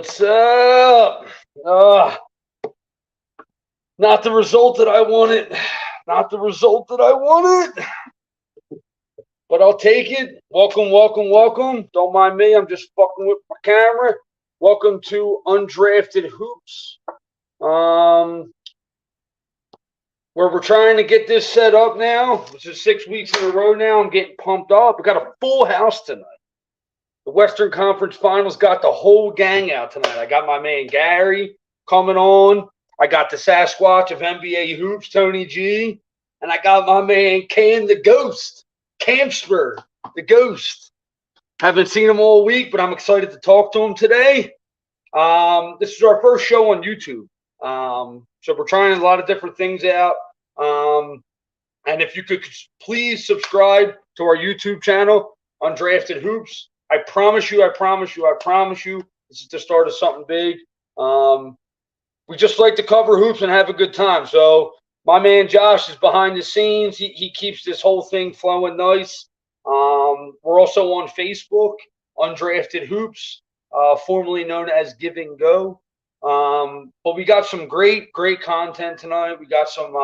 What's up? Uh, Not the result that I wanted. Not the result that I wanted. But I'll take it. Welcome, welcome, welcome. Don't mind me. I'm just fucking with my camera. Welcome to Undrafted Hoops. Where we're trying to get this set up now. This is 6 weeks in a row now. I'm getting pumped up. We got a full house tonight. The Western Conference Finals got the whole gang out tonight. I got my man Gary coming on. I got the Sasquatch of NBA Hoops, Tony G. And I got my man Cam the Ghost, Camsper, the Ghost. Haven't seen him all week, but I'm excited to talk to him today. This is our first show on YouTube. So we're trying a lot of different things out. And if you could please subscribe to our YouTube channel, Undrafted Hoops. I promise you, this is the start of something big. We just like to cover hoops and have a good time. So my man Josh is behind the scenes. He keeps this whole thing flowing nice. We're also on Facebook, Undrafted Hoops, formerly known as Give and Go. But we got some great content tonight. We got some,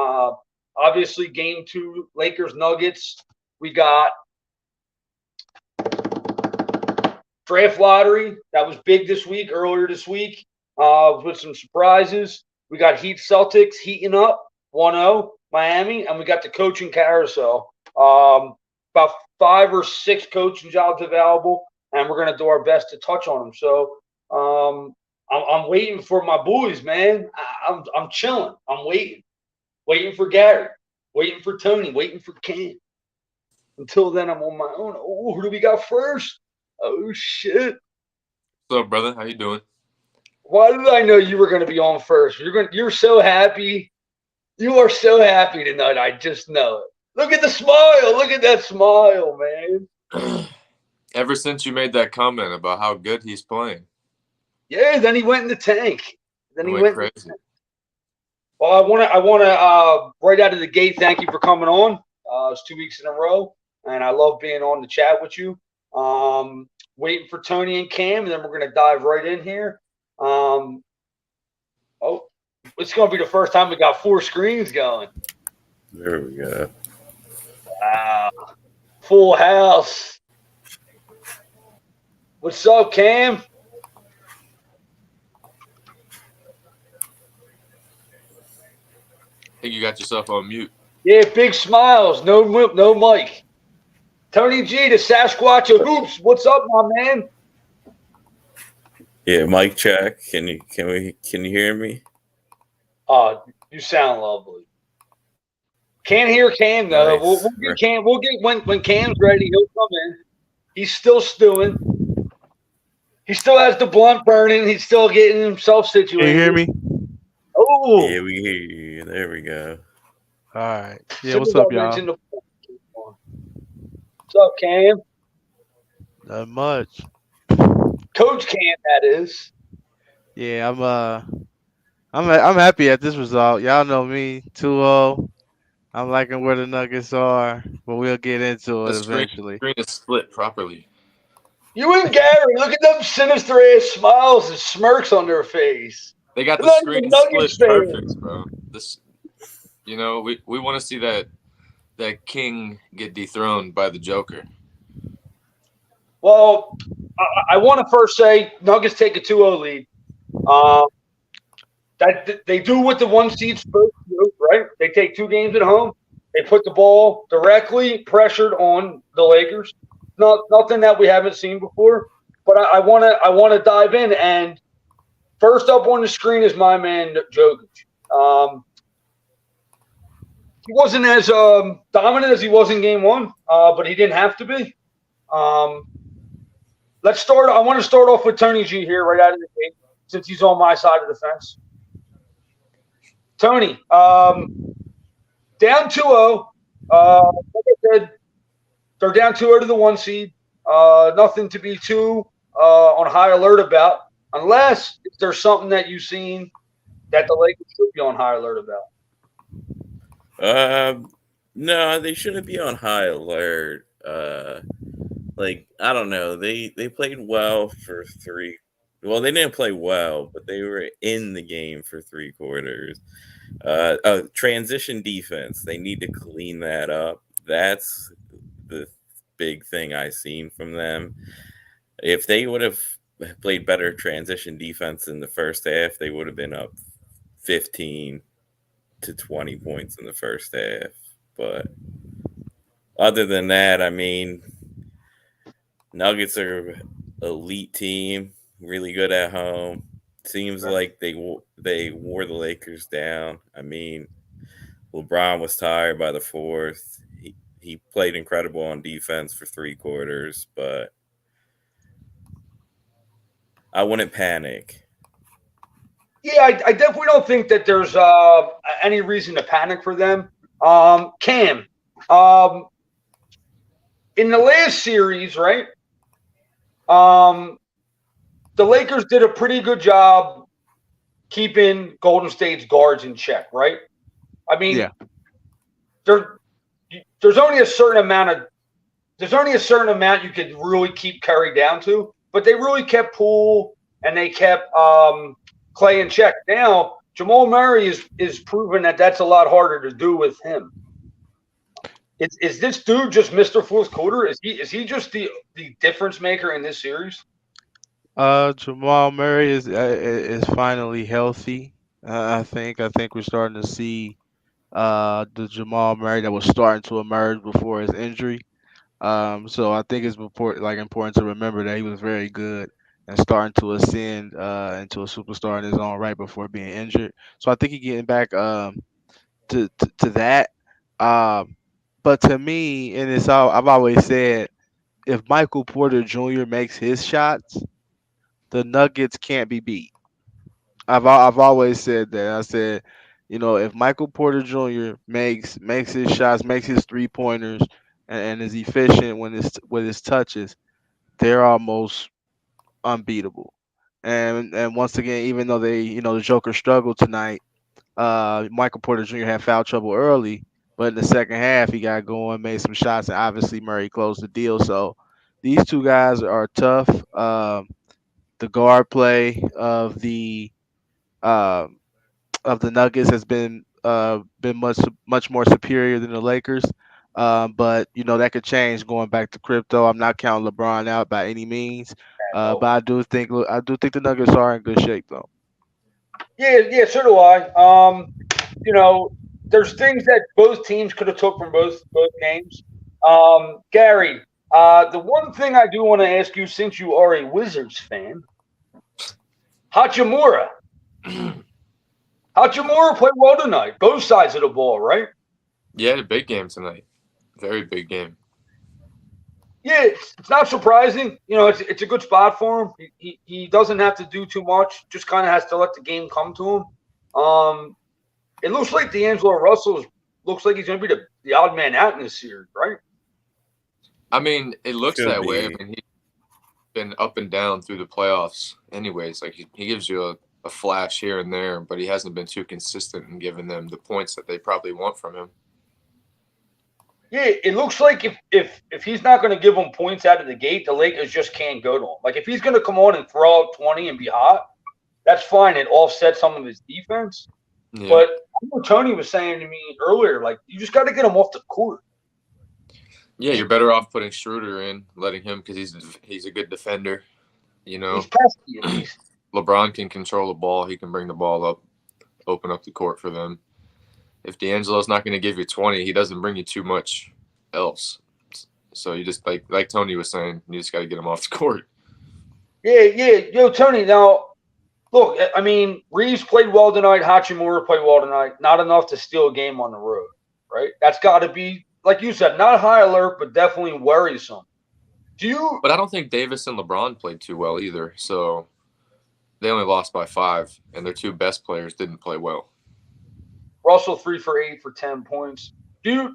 obviously, Game 2, Lakers Nuggets. We got draft lottery. That was big earlier this week, with some surprises. We got Heat Celtics heating up 1-0 Miami, and we got the Coaching Carousel. About 5 or 6 coaching jobs available, and we're going to do our best to touch on them. So I'm waiting for my boys, man. I'm chilling. I'm waiting for Gary, waiting for Tony, waiting for Cam. Until then, I'm on my own. Oh, who do we got first? Oh, shit. What's up, brother? How you doing? Why did I know you were going to be on first? You're so happy. You are so happy tonight. I just know it. Look at the smile. Look at that smile, man. Ever since you made that comment about how good he's playing. Yeah, then he went in the tank. Then he went crazy. Well, I want to right out of the gate, thank you for coming on. It's 2 weeks in a row, and I love being on the chat with you. Waiting for Tony and Cam, and then we're going to dive right in here. It's going to be the first time we got 4 screens going. There we go. Wow. Full house. What's up, Cam? I think you got yourself on mute. Yeah, big smiles. No mic. Tony G, the Sasquatch of Hoops. What's up, my man? Yeah, mic check. Can you hear me? You sound lovely. Can't hear Cam though. Nice. We'll get Cam. We'll get when Cam's ready. He'll come in. He's still stewing. He still has the blunt burning. He's still getting himself situated. Can you hear me? Oh, Yeah, we hear you. There we go. All right. Yeah, what's up, y'all? What's up, Cam? Not much. Coach Cam, that is. Yeah, I'm happy at this result. Y'all know me, 2-0. I'm liking where the Nuggets are, but we'll get into it eventually. The screen is split properly. You and Gary, look at them sinister ass smiles and smirks on their face. They got the screen split perfect, bro. We want to see that king get dethroned by the Joker. Well, I want to first say Nuggets take a 2-0 lead. That they do what the 1 seed's supposed to do, right? They take 2 games at home. They put the ball directly pressured on the Lakers. Nothing that we haven't seen before. But I want to dive in, and first up on the screen is my man Jokic. He wasn't as dominant as he was in Game 1, but he didn't have to be. Let's start. I want to start off with Tony G here right out of the gate, since he's on my side of the fence. Tony, down 2-0. Like I said, they're down 2-0 to the 1 seed. Nothing to be too on high alert about, unless there's something that you've seen that the Lakers should be on high alert about. No, they shouldn't be on high alert. I don't know. They played well for Well, they didn't play well, but they were in the game for 3 quarters. Transition defense. They need to clean that up. That's the big thing I seen from them. If they would have played better transition defense in the first half, they would have been up 15 to 20 points in the first half. But other than that, I mean, Nuggets are an elite team, really good at home. Seems like they wore the Lakers down. I mean, LeBron was tired by the fourth. He played incredible on defense for 3 quarters, but I wouldn't panic. Yeah, I definitely don't think that there's any reason to panic for them. Cam, in the last series, right? The Lakers did a pretty good job keeping Golden State's guards in check, right? I mean, Yeah. there's only a certain amount you could really keep Curry down to, but they really kept Poole and they kept Clay in check. Now Jamal Murray is proven that that's a lot harder to do with him. Is this dude just Mr. Fourth Quarter? Is he just the difference maker in this series? Jamal Murray is finally healthy. I think we're starting to see the Jamal Murray that was starting to emerge before his injury. So I think it's important to remember that he was very good and starting to ascend into a superstar in his own right before being injured. So I think he's getting back to that. Um, but to me, and it's all I've always said, if Michael Porter Jr. makes his shots, the Nuggets can't be beat. I've always said that. I said, if Michael Porter Jr. makes his shots, makes his 3 pointers, and is efficient with his touches, they're almost unbeatable. And once again, even though the Joker struggled tonight, Michael Porter Jr. had foul trouble early, but in the second half he got going, made some shots, and obviously Murray closed the deal. So these two guys are tough. The guard play uh, of the Nuggets has been much more superior than the Lakers. But that could change going back to crypto. I'm not counting LeBron out by any means. But I do think the Nuggets are in good shape though. Yeah, so do I. There's things that both teams could have took from both games. Gary, the one thing I do want to ask you, since you are a Wizards fan, Hachimura. Hachimura played well tonight, both sides of the ball, right? Yeah, a big game tonight. Very big game. Yeah, it's not surprising. It's a good spot for him. He doesn't have to do too much. Just kind of has to let the game come to him. It looks like D'Angelo Russell looks like he's going to be the odd man out in this series, right? I mean, it looks Could that way. be. I mean, he's been up and down through the playoffs anyways. Like, he gives you a flash here and there, but he hasn't been too consistent in giving them the points that they probably want from him. Yeah, it looks like if he's not going to give them points out of the gate, the Lakers just can't go to him. Like, if he's going to come on and throw out 20 and be hot, that's fine. It offsets some of his defense. Yeah. But I know Tony was saying to me earlier, like, you just got to get him off the court. Yeah, you're better off putting Schroeder in, letting him, because he's a good defender. He's pesky at least. LeBron can control the ball. He can bring the ball up, open up the court for them. If D'Angelo's not going to give you 20, he doesn't bring you too much else. So you just, like Tony was saying, you just got to get him off the court. Yeah. Yo, Tony, now, look, I mean, Reeves played well tonight. Hachimura played well tonight. Not enough to steal a game on the road, right? That's got to be, like you said, not high alert, but definitely worrisome. But I don't think Davis and LeBron played too well either. So they only lost by 5, and their 2 best players didn't play well. Russell 3 for 8 for 10 points. Does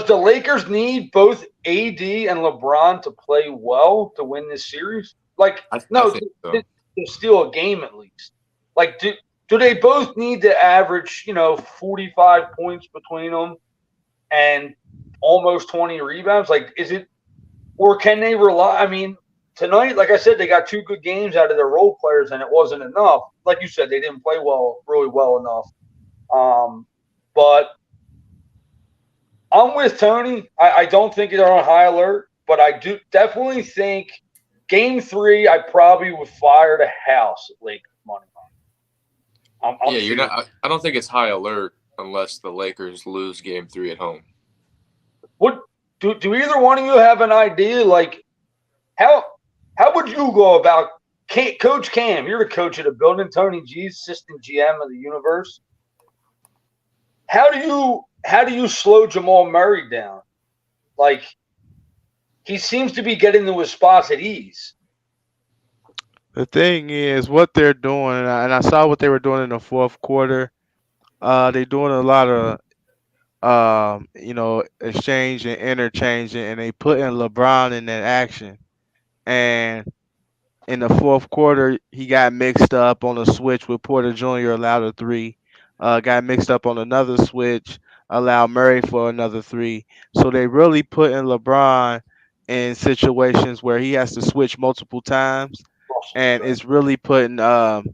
the Lakers need both AD and LeBron to play well to win this series? Like, I think so. To steal a game at least. Like, do they both need to average, 45 points between them and almost 20 rebounds? Like, is it, or can they rely? I mean, tonight, like I said, they got 2 good games out of their role players, and it wasn't enough. Like you said, they didn't play really well enough. But I'm with Tony. I don't think they're on high alert, but I do definitely think Game 3, I probably would fire the house at Lakers money line. I'm Yeah, you're serious. not. I don't think it's high alert unless the Lakers lose Game 3 at home. What do either one of you have an idea? Like, how would you go about Coach Cam? You're the coach of the building. Tony G's assistant GM of the universe. How do you slow Jamal Murray down? Like, he seems to be getting to his spots at ease. The thing is, what they're doing, and I saw what they were doing in the fourth quarter. They're doing a lot of, exchange and interchanging, and they put in LeBron in that action. And in the fourth quarter, he got mixed up on a switch with Porter Jr. allowed a three. Got mixed up on another switch, allowed Murray for another three. So they really put in LeBron in situations where he has to switch multiple times, and it's really putting the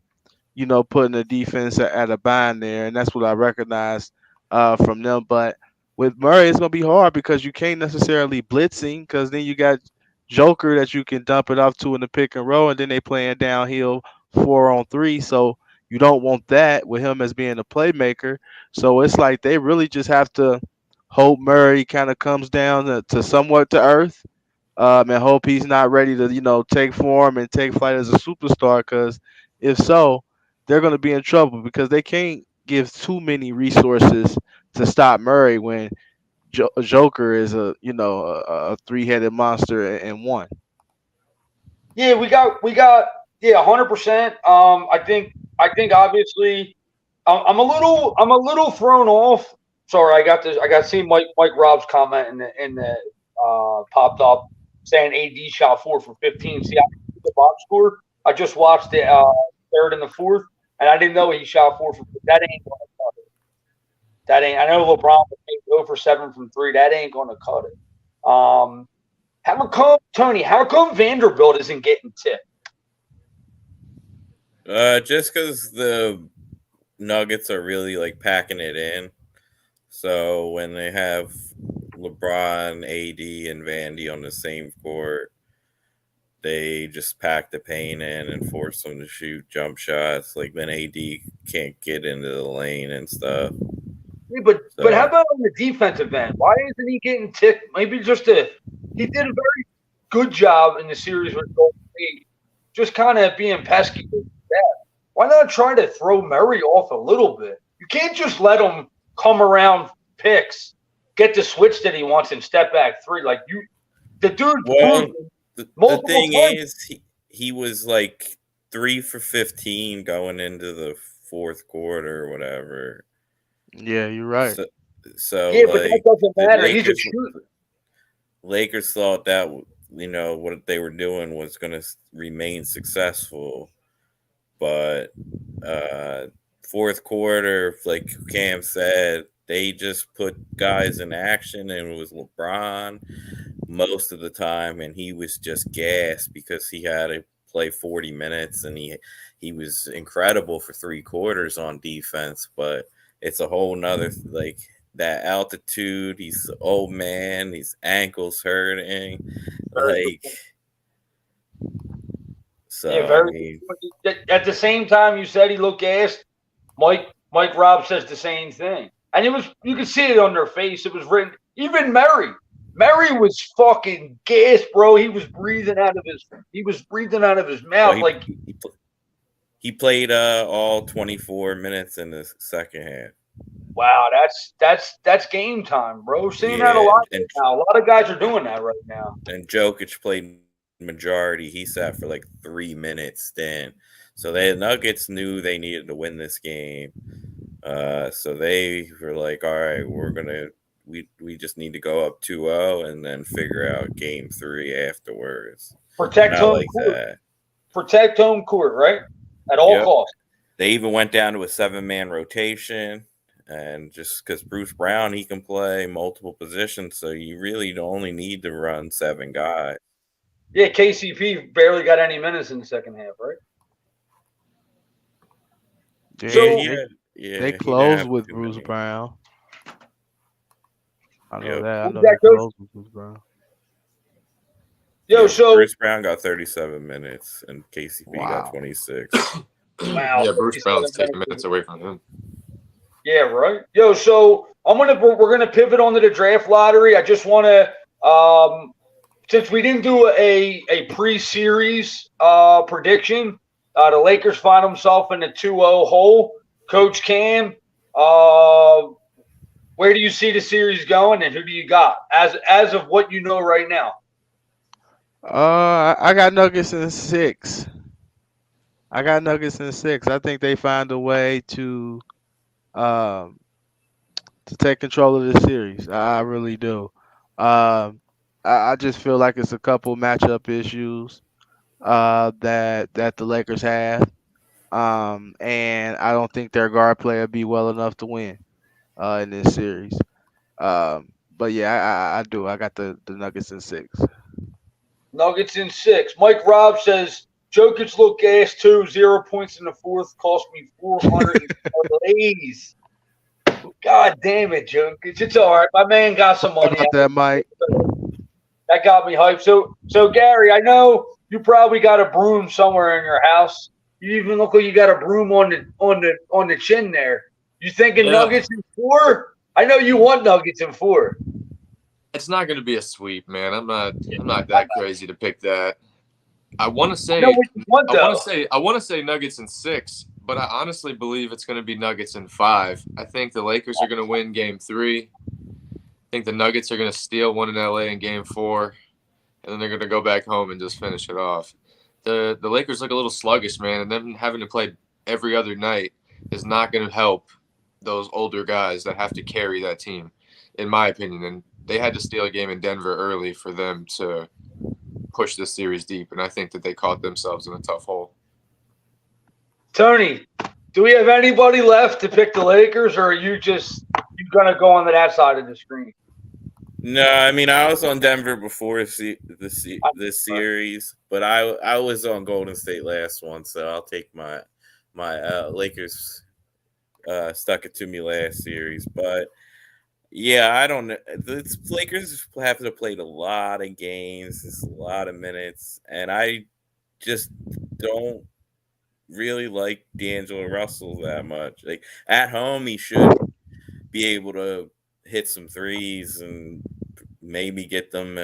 defense at a bind there, and that's what I recognize from them. But with Murray, it's gonna be hard because you can't necessarily blitzing because then you got Joker that you can dump it off to in the pick and roll, and then they playing downhill 4-on-3. So you don't want that with him as being a playmaker. So it's like they really just have to hope Murray kind of comes down to somewhat to earth. And hope he's not ready to, take form and take flight as a superstar. Because if so, they're going to be in trouble because they can't give too many resources to stop Murray when Joker is a three-headed monster and one. Yeah, we got 100%. I think obviously I'm a little thrown off. Sorry, I got to see Mike Rob's comment in the popped up saying AD shot 4 for 15. See, I the box score. I just watched the third and the fourth, and I didn't know he shot 4 for 15. That ain't gonna cut it. That ain't. I know LeBron would make 0 for 7 from 3. That ain't gonna cut it. How come Tony? How come Vanderbilt isn't getting tipped? Just because the Nuggets are really like packing it in. So when they have LeBron, AD, and Vandy on the same court, they just pack the paint in and force them to shoot jump shots. Like then AD can't get into the lane and stuff. Yeah, but how about on the defensive end? Why isn't he getting tipped? Maybe he did a very good job in the series with Golden State, just kind of being pesky with that. Why not try to throw Murray off a little bit? You can't just let him come around picks, get the switch that he wants, and step back three. Like the dude's well, the thing times. is, he was like 3 for 15 going into the fourth quarter or whatever. Yeah, you're right. So yeah, but that doesn't matter. He's a shooter. Lakers thought that what they were doing was going to remain successful, but fourth quarter, like Cam said, they just put guys in action, and it was LeBron most of the time, and he was just gassed because he had to play 40 minutes, and he was incredible for 3 quarters on defense, but it's a whole nother like that altitude. He's an old man, his ankles hurting, like so. Yeah, very. At the same time, you said he looked gassed. Mike Robb says the same thing, and you could see it on their face. It was written. Even Murray was fucking gassed, bro. He was breathing out of his mouth. Well, he played all 24 minutes in the second half. Wow, that's game time, bro. Seeing that a lot now. A lot of guys are doing that right now. And Jokic played majority. He sat for like 3 minutes then. So the Nuggets knew they needed to win this game. So they were like, all right, we just need to go up 2-0 and then figure out game 3 afterwards. Protect home court. Protect home court, right? At all costs. They even went down to a 7-man rotation. And just because Bruce Brown, he can play multiple positions, so you really only need to run 7 guys. Yeah, KCP barely got any minutes in the second half, right? Yeah, So they he didn't closed have with too Bruce many. Brown. I know Yep. that. I who's know that, they coach? closed with Bruce Brown. Yo, Yeah, so Bruce Brown got 37 minutes and KCP got Wow. 26. wow, Yeah, Bruce 37 Brown's taking minutes. minutes away from him. Yeah, right. Yo, so we're gonna pivot onto the draft lottery. I just want to since we didn't do a pre-series prediction, the Lakers find themselves in the 2-0 hole. Coach Cam, where do you see the series going, and who do you got as of what you know right now? I got Nuggets in 6. I think they find a way um to take control of this series. I really do. I just feel like it's a couple matchup issues that the Lakers have. And I don't think their guard play will be well enough to win in this series. But yeah, I do. I got the Nuggets in 6. Nuggets in 6. Mike Robb says Jokic looked gas too. 0 points in the fourth cost me 400 plays. God damn it, Jokic. It's all right. My man got some money About out that, of Mike. it. That got me hyped. So Gary, I know you probably got a broom somewhere in your house. You even look like you got a broom on the chin there. You thinking Yeah. Nuggets in 4? I know you want Nuggets in 4. It's not going to be a sweep, man. I'm not that crazy to pick that. I want to I know say what you want though. I want to say Nuggets in 6, but I honestly believe it's going to be Nuggets in 5. I think the Lakers are going to win Game 3. I think the Nuggets are going to steal one in LA in Game 4, and then they're going to go back home and just finish it off. The Lakers look a little sluggish, man, and them having to play every other night is not going to help those older guys that have to carry that team, in my opinion. And they had to steal a game in Denver early for them to push this series deep, and I think that they caught themselves in a tough hole. Tony, do we have anybody left to pick the Lakers, or are you gonna go on to that side of the screen? No, I mean I was on Denver before this series, but I was on Golden State last one, so I'll take my Lakers stuck it to me last series. But yeah, I don't know. The Lakers have to play a lot of games, it's a lot of minutes, and I just don't really like D'Angelo Russell that much. Like at home, he should be able to hit some threes and maybe get them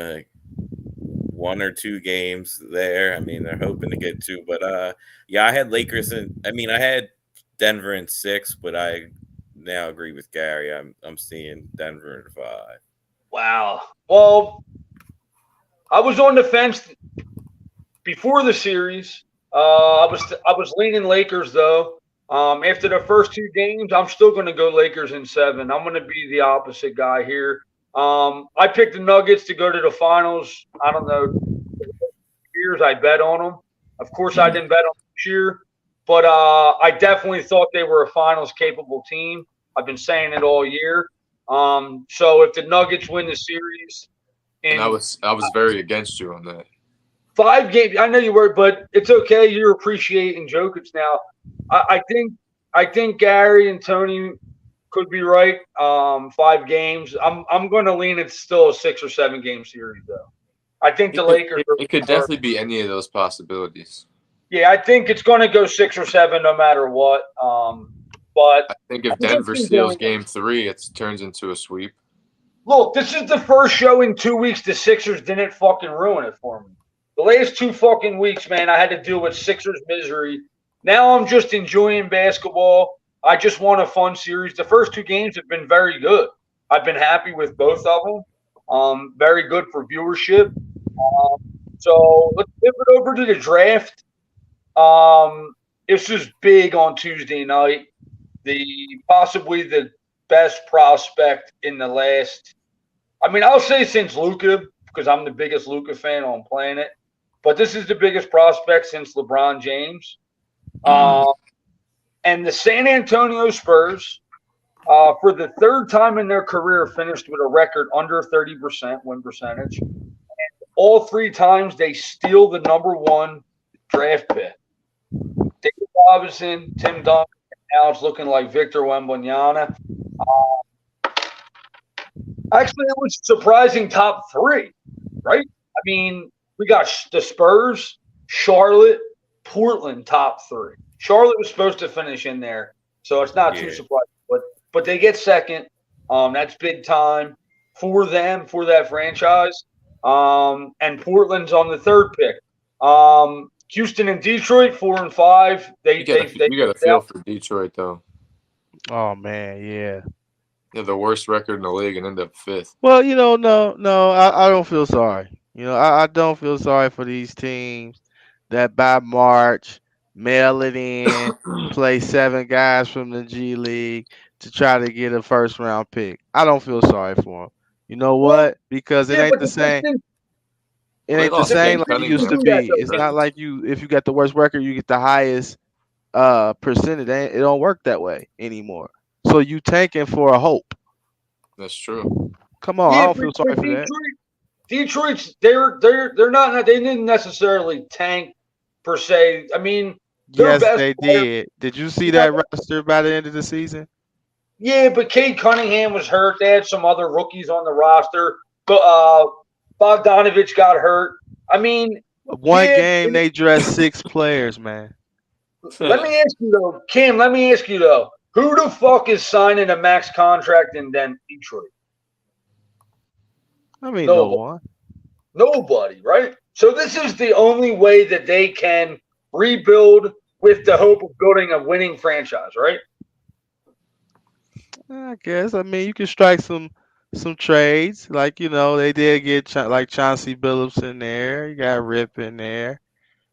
1 or 2 games there. I mean, they're hoping to get 2, but yeah, I had Lakers I had Denver in 6, but I now agree with Gary. I'm seeing Denver in 5. Wow. Well, I was on the fence before the series. I was leaning Lakers though. After the first 2 games, I'm still going to go Lakers in 7. I'm going to be the opposite guy here. I picked the Nuggets to go to the finals. I don't know, years I bet on them. Of course, I didn't bet on them this year, but I definitely thought they were a finals capable team. I've been saying it all year. So if the Nuggets win the series, And I was very against you on that. 5 games. I know you were, but it's okay. You're appreciating Jokic now. I think Gary and Tony could be right. 5 games. I'm going to lean it's still a 6 or 7 game series though. I think the Lakers. It could definitely be any of those possibilities. Yeah, I think it's going to go 6 or 7 no matter what. But I think if Denver steals Game 3, it turns into a sweep. Look, this is the first show in 2 weeks the Sixers didn't fucking ruin it for me. The last 2 fucking weeks, man, I had to deal with Sixers misery. Now I'm just enjoying basketball. I just want a fun series. The first 2 games have been very good. I've been happy with both of them. Very good for viewership. So let's pivot over to the draft. This is big on Tuesday night. Possibly the best prospect in the last. I mean, I'll say since Luka, because I'm the biggest Luka fan on planet. But this is the biggest prospect since LeBron James. And the San Antonio Spurs, for the 3rd time in their career, finished with a record under 30% win percentage. And all 3 times they steal the number 1 draft pick. David Robinson, Tim Duncan, now it's looking like Victor Wembanyama. Actually, it was surprising top 3, right? I mean, we got the Spurs, Charlotte, Portland top 3. Charlotte was supposed to finish in there, so it's not too surprising. But they get second. That's big time for them, for that franchise. And Portland's on the 3rd pick. Houston and Detroit 4 and 5. You got a feel for Detroit though. Oh man, yeah. They're the worst record in the league and end up 5th. Well, no, I don't feel sorry. I don't feel sorry for these teams that by March mail it in, play 7 guys from the G League to try to get a first round pick. I don't feel sorry for them. You know what? Because it ain't the same. It ain't the same like it used to be. It's not like if you got the worst record, you get the highest percentage. It don't work that way anymore. So you tanking for a hope. That's true. Come on, I don't feel sorry for that. Detroit's they're not, they didn't necessarily tank per se. I mean, yes, they did. Did you see that roster by the end of the season? Yeah, but Cade Cunningham was hurt. They had some other rookies on the roster, but Bogdanovich got hurt. I mean, one game they dressed 6 players, man. Let me ask you though, Kim. Let me ask you though, who the fuck is signing a max contract in Detroit? I mean, no one. Nobody, right? So this is the only way that they can rebuild with the hope of building a winning franchise, right? I guess. I mean, you can strike some trades. Like, they did get like Chauncey Billups in there. You got Rip in there.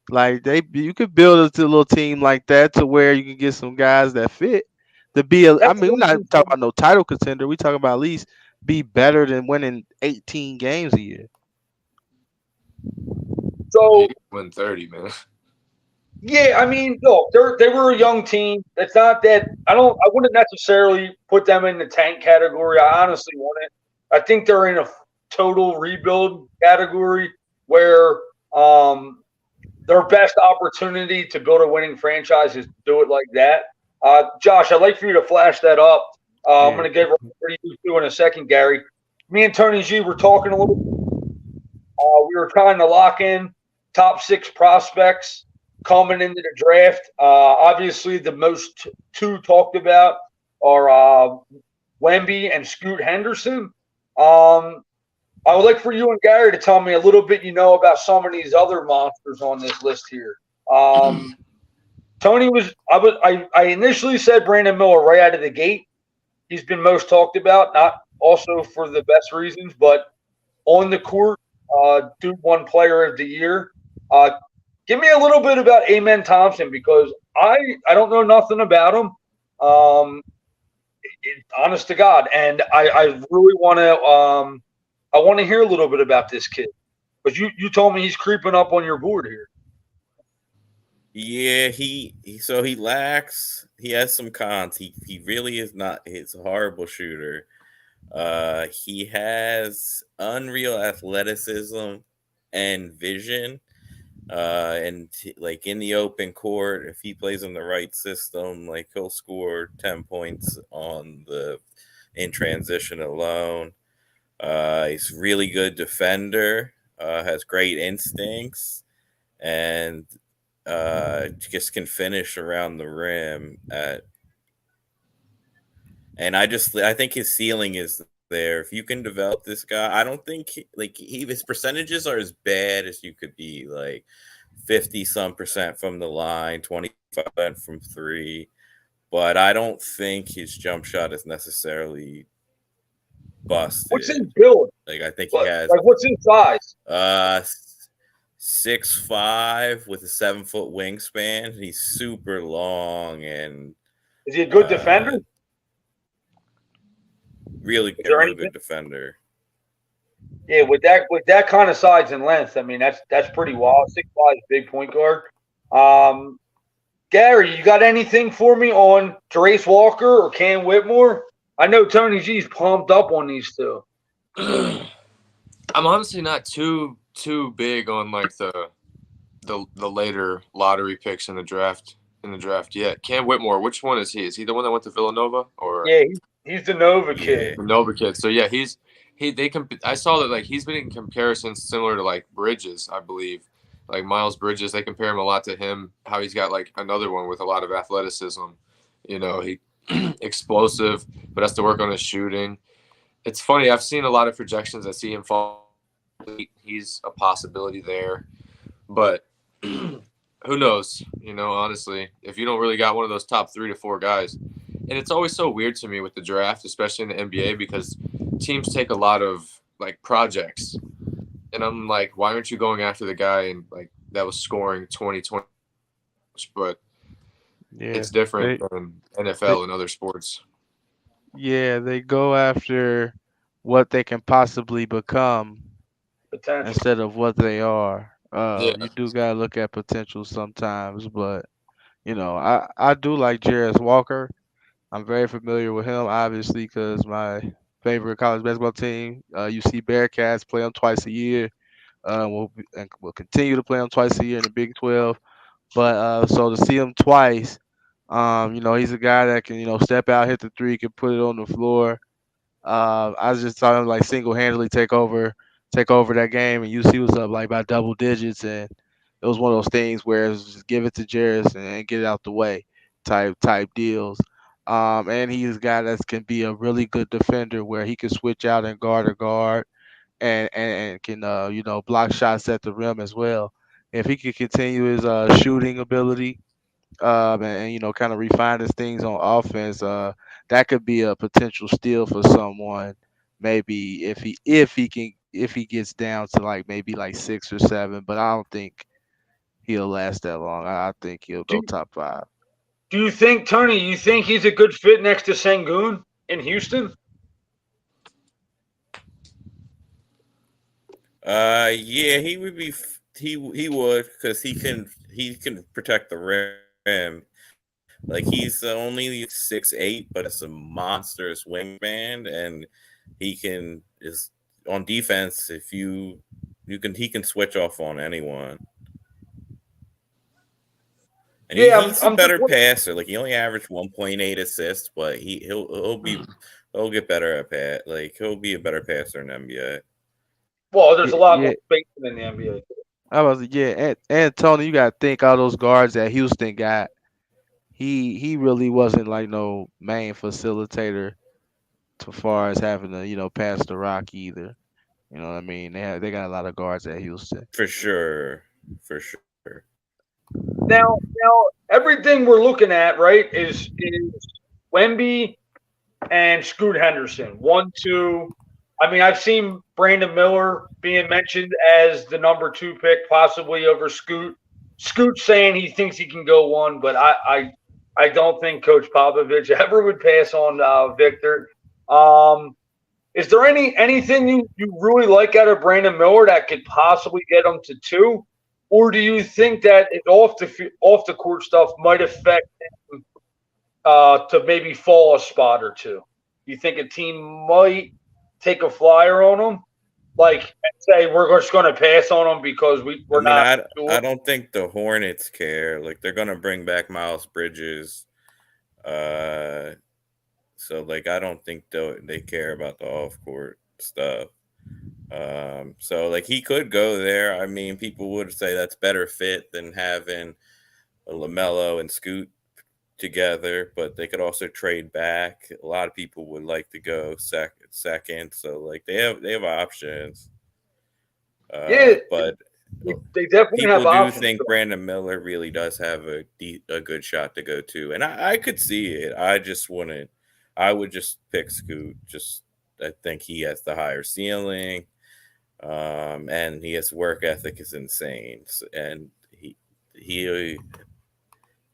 Like, you could build a little team like that to where you can get some guys that fit. I mean, we're not talking about no title contender. We talking about at least be better than winning 18 games a year. So win 30, man. Yeah, I mean, look, they were a young team. It's not that I wouldn't necessarily put them in the tank category. I honestly wouldn't. I think they're in a total rebuild category where their best opportunity to build a winning franchise is to do it like that. Josh, I'd like for you to flash that up. I'm going to get ready to do in a second, Gary. Me and Tony G were talking a little bit. We were trying to lock in top 6 prospects coming into the draft. Obviously, the most 2 talked about are Wemby and Scoot Henderson. I would like for you and Gary to tell me a little bit about some of these other monsters on this list here. Tony I initially said Brandon Miller right out of the gate. He's been most talked about, not also for the best reasons, but on the court, Duke won Player of the Year. Give me a little bit about Amen Thompson because I don't know nothing about him. Honest to God, and I really want to hear a little bit about this kid. But you told me he's creeping up on your board here. Yeah, he has some cons. He really is not. He's a horrible shooter. He has unreal athleticism and vision. And like in the open court, if he plays in the right system, like he'll score 10 points in transition alone. He's a really good defender, has great instincts, and just can finish around the rim and I think his ceiling is there. If you can develop this guy, I don't think his percentages are as bad as you could be, like 50% from the line, 25% from 3. But I don't think his jump shot is necessarily busted. What's his build? Like I think he has what's his size? 6'5" with a 7-foot wingspan. He's super long and is he a good defender? Really good defender. Yeah, with that kind of size and length, I mean that's pretty wild. 6'5", big point guard. Gary, you got anything for me on Therese Walker or Cam Whitmore? I know Tony G's pumped up on these 2. I'm honestly not too too big on like the later lottery picks in the draft yet. Cam Whitmore, which one is he? Is he the one that went to Villanova or Yeah, he's the Nova Yeah. kid. the Nova kid? So yeah, I saw that like he's been in comparisons similar to like Bridges, I believe. Like Miles Bridges, they compare him a lot to him. How he's got like another one with a lot of athleticism. You know, he explosive, but has to work on his shooting. It's funny. I've seen a lot of projections that see him fall. He's a possibility there, but who knows? You know, honestly, if you don't really got one of those top 3 to 4 guys, and it's always so weird to me with the draft, especially in the NBA, because teams take a lot of like projects, and I'm like, why aren't you going after the guy and like that was scoring 20? But Yeah, it's different they, than they NFL and other sports. yeah, they go after what they can possibly become Potential. instead of what they are. Yeah, You do gotta look at potential sometimes, but I do like Jarris Walker. I'm very familiar with him, obviously, because my favorite college basketball team, UC Bearcats, play them twice a year. We'll continue to play them twice a year in the Big 12. But so to see him twice, he's a guy that can step out, hit the three, can put it on the floor. I just saw him like single-handedly take over that game, and UC was up like by double digits, and it was one of those things where it was just give it to Jarris and get it out the way type deals. And he's a guy that can be a really good defender where he can switch out and guard a guard and can block shots at the rim as well. If he can continue his shooting ability and kind of refine his things on offense, that could be a potential steal for someone. Maybe if he gets down to like maybe like 6 or 7, but I don't think he'll last that long. I think he'll Do, go top 5. do you think, Tony, you think he's a good fit next to Sengun in Houston? Yeah, he would be. He would because he can protect the rim. Like he's only 6'8", but it's a monstrous wingspan, and he can is on defense. If you can he can switch off on anyone, and Yeah, he's a I'm just better passer. Like he only averaged 1.8 assists, but he'll get better at Like he'll be a better passer in the NBA. well. There's Yeah, a lot more yeah. space in the NBA. I was yeah, and Tony, you got to think all those guards that Houston got. He really wasn't like no main facilitator as far as having to pass the rock either. You know what I mean? They got a lot of guards at Houston. For sure, for sure. Now, everything we're looking at, right, is Wemby and Scoot Henderson. 1, 2. I mean, I've seen Brandon Miller being mentioned as the number 2 pick, possibly over Scoot. Scoot saying he thinks he can go 1, but I don't think Coach Popovich ever would pass on Victor. Is there anything you really like out of Brandon Miller that could possibly get him to 2? Or do you think that off the court stuff might affect him to maybe fall a spot or 2? Do you think a team might take a flyer on him, like and say we're just going to pass on him because I we're mean, not I sure? I don't think the Hornets care. Like they're gonna bring back Miles Bridges. Uh, so like I don't think they care about the off court stuff. So like he could go there. I mean, people would say that's better fit than having a LaMelo and Scoot together, but they could also trade back. A lot of people would like to go second. So like they have options. Yeah, But they definitely have people do options. think Brandon Miller really does have a good shot to go to, and I could see it. I just wouldn't. I would just pick Scoot. Just I think he has the higher ceiling, and his work ethic is insane, and he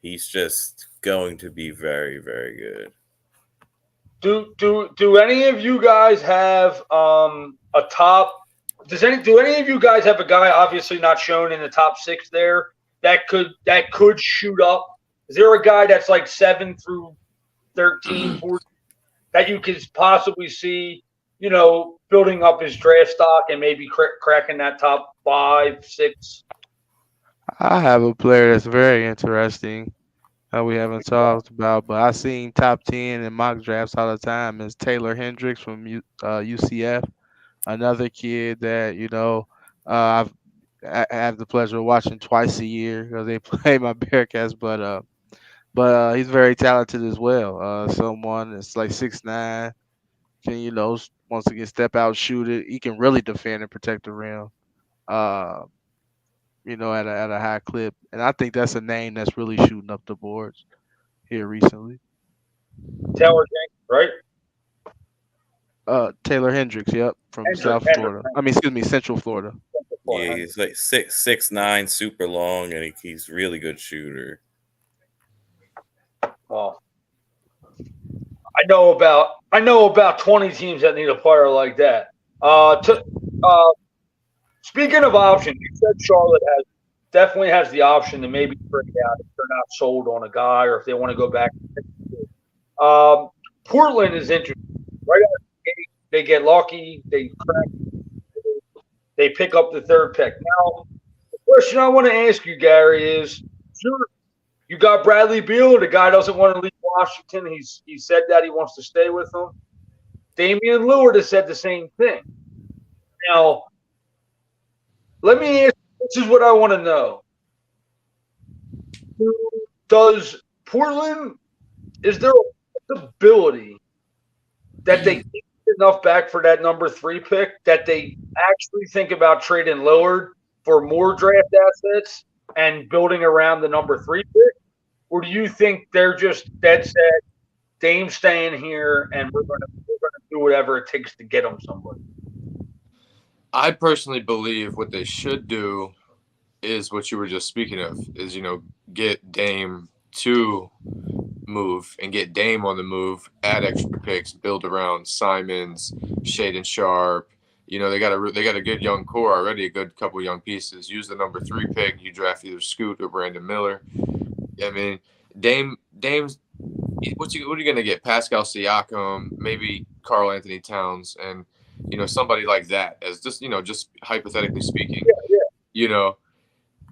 he's just going to be very very good. Do any of you guys have a top? Do any of you guys have a guy obviously not shown in the top 6 there that could shoot up? Is there a guy that's like 7 through 13, 14 that you could possibly see, building up his draft stock and maybe cracking that top 5, 6. I have a player that's very interesting that we haven't talked about, but I seen top 10 in mock drafts all the time is Taylor Hendricks from UCF. Another kid that I have the pleasure of watching twice a year because they play my Bearcats, but he's very talented as well. Someone that's like 6'9", can once again step out, shoot it. He can really defend and protect the rim. Uh, at a high clip, and I think that's a name that's really shooting up the boards here recently. Taylor Jenkins, right? Taylor Hendricks, yep, from South Hendrick. Florida. I mean, excuse me, Central Florida. Yeah, he's like 6'9", super long, and he's really good shooter. Oh. I know about 20 teams that need a player like that. Speaking of options, you said Charlotte definitely has the option to maybe trade out if they're not sold on a guy or if they want to go back. Portland is interesting. Right out of the gate, they get lucky. They pick up the third pick. Now, the question I want to ask you, Gary, is sure, you got Bradley Beal. The guy doesn't want to leave Washington. He said that he wants to stay with them. Damian Lillard has said the same thing. Now, let me ask you, this is what I want to know. Does Portland, is there a possibility that they get enough back for that number 3 pick that they actually think about trading Lillard for more draft assets and building around the number 3 pick? Or do you think they're just dead set, Dame's staying here, and we're gonna do whatever it takes to get him somewhere? I personally believe what they should do is what you were just speaking of, is, get Dame to move and get Dame on the move, add extra picks, build around Simons, Shaden Sharp. They got a good young core already, a good couple young pieces. Use the number 3 pick. You draft either Scoot or Brandon Miller. I mean, Dame's. What are you gonna get? Pascal Siakam, maybe Karl Anthony Towns, and somebody like that. As just hypothetically speaking,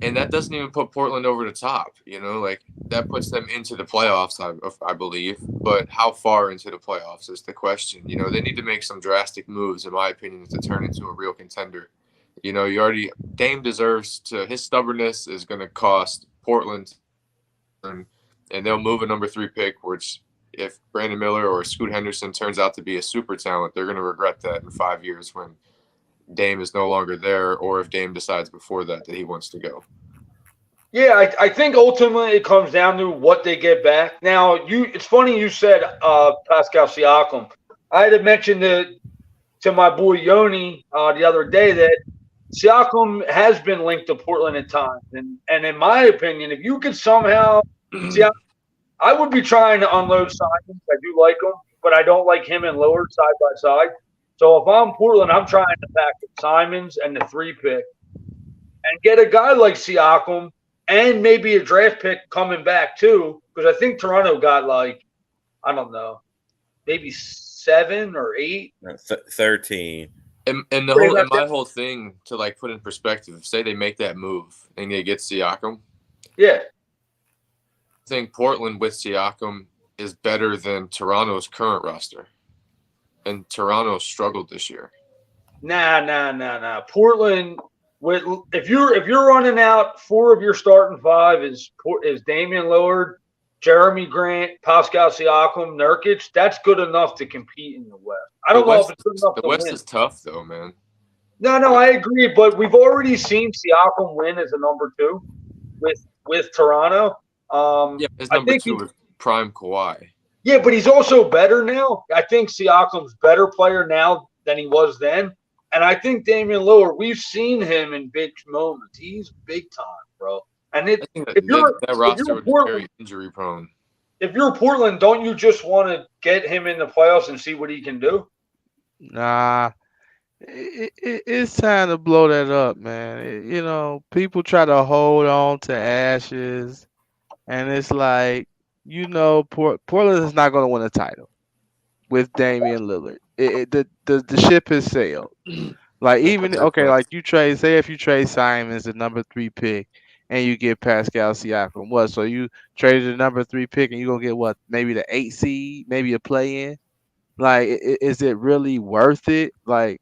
and that doesn't even put Portland over the top. Like that puts them into the playoffs, I believe. But how far into the playoffs is the question. They need to make some drastic moves, in my opinion, to turn into a real contender. Dame deserves to. His stubbornness is going to cost Portland. And they'll move a number 3 pick, which if Brandon Miller or Scoot Henderson turns out to be a super talent, they're going to regret that in 5 years when Dame is no longer there, or if Dame decides before that he wants to go. Yeah, I think ultimately it comes down to what they get back. Now, it's funny you said Pascal Siakam. I had mentioned to my boy Yoni the other day that Siakam has been linked to Portland at times. And in my opinion, if you could somehow see, I would be trying to unload Simons. I do like him, but I don't like him and Lillard side by side. So if I'm Portland, I'm trying to pack up Simons and the 3 pick and get a guy like Siakam and maybe a draft pick coming back too, because I think Toronto got I don't know, maybe 7 or 8. 13. And my whole thing to put in perspective, say they make that move and they get Siakam. Yeah. I think Portland with Siakam is better than Toronto's current roster. And Toronto struggled this year. Nah. Portland, if you're running out 4 of your starting 5 is Damian Lillard, Jeremy Grant, Pascal Siakam, Nurkic, that's good enough to compete in the West. I don't know if it's good enough to win. The West is tough though, man. No, I agree, but we've already seen Siakam win as a number 2 with Toronto. His number 2 was prime Kawhi. Yeah, but he's also better now. I think Siakam's better player now than he was then. And I think Damian Lillard, we've seen him in big moments. He's big time, bro. And that roster would be very injury prone. If you're Portland, don't you just want to get him in the playoffs and see what he can do? Nah. It's time to blow that up, man. People try to hold on to ashes. And it's like, Portland is not going to win a title with Damian Lillard. The ship has sailed. Like even Fair okay, point. like you trade. Say if you trade Simons, the number 3 pick, and you get Pascal Siakam, what? So you traded the number 3 pick, and you gonna get what? Maybe the 8 seed, maybe a play in. Like, is it really worth it? Like,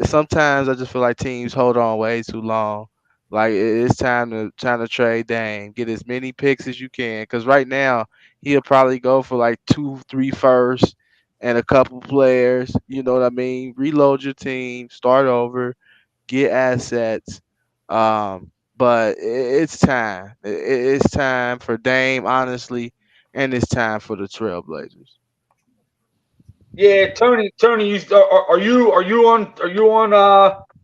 sometimes I just feel like teams hold on way too long. Like it's time to trade Dame, get as many picks as you can, because right now he'll probably go for like 2, 3 firsts and a couple players. You know what I mean? Reload your team, start over, get assets. But it's time. It's time for Dame, honestly, and it's time for the Trailblazers. Yeah, Tony, are you on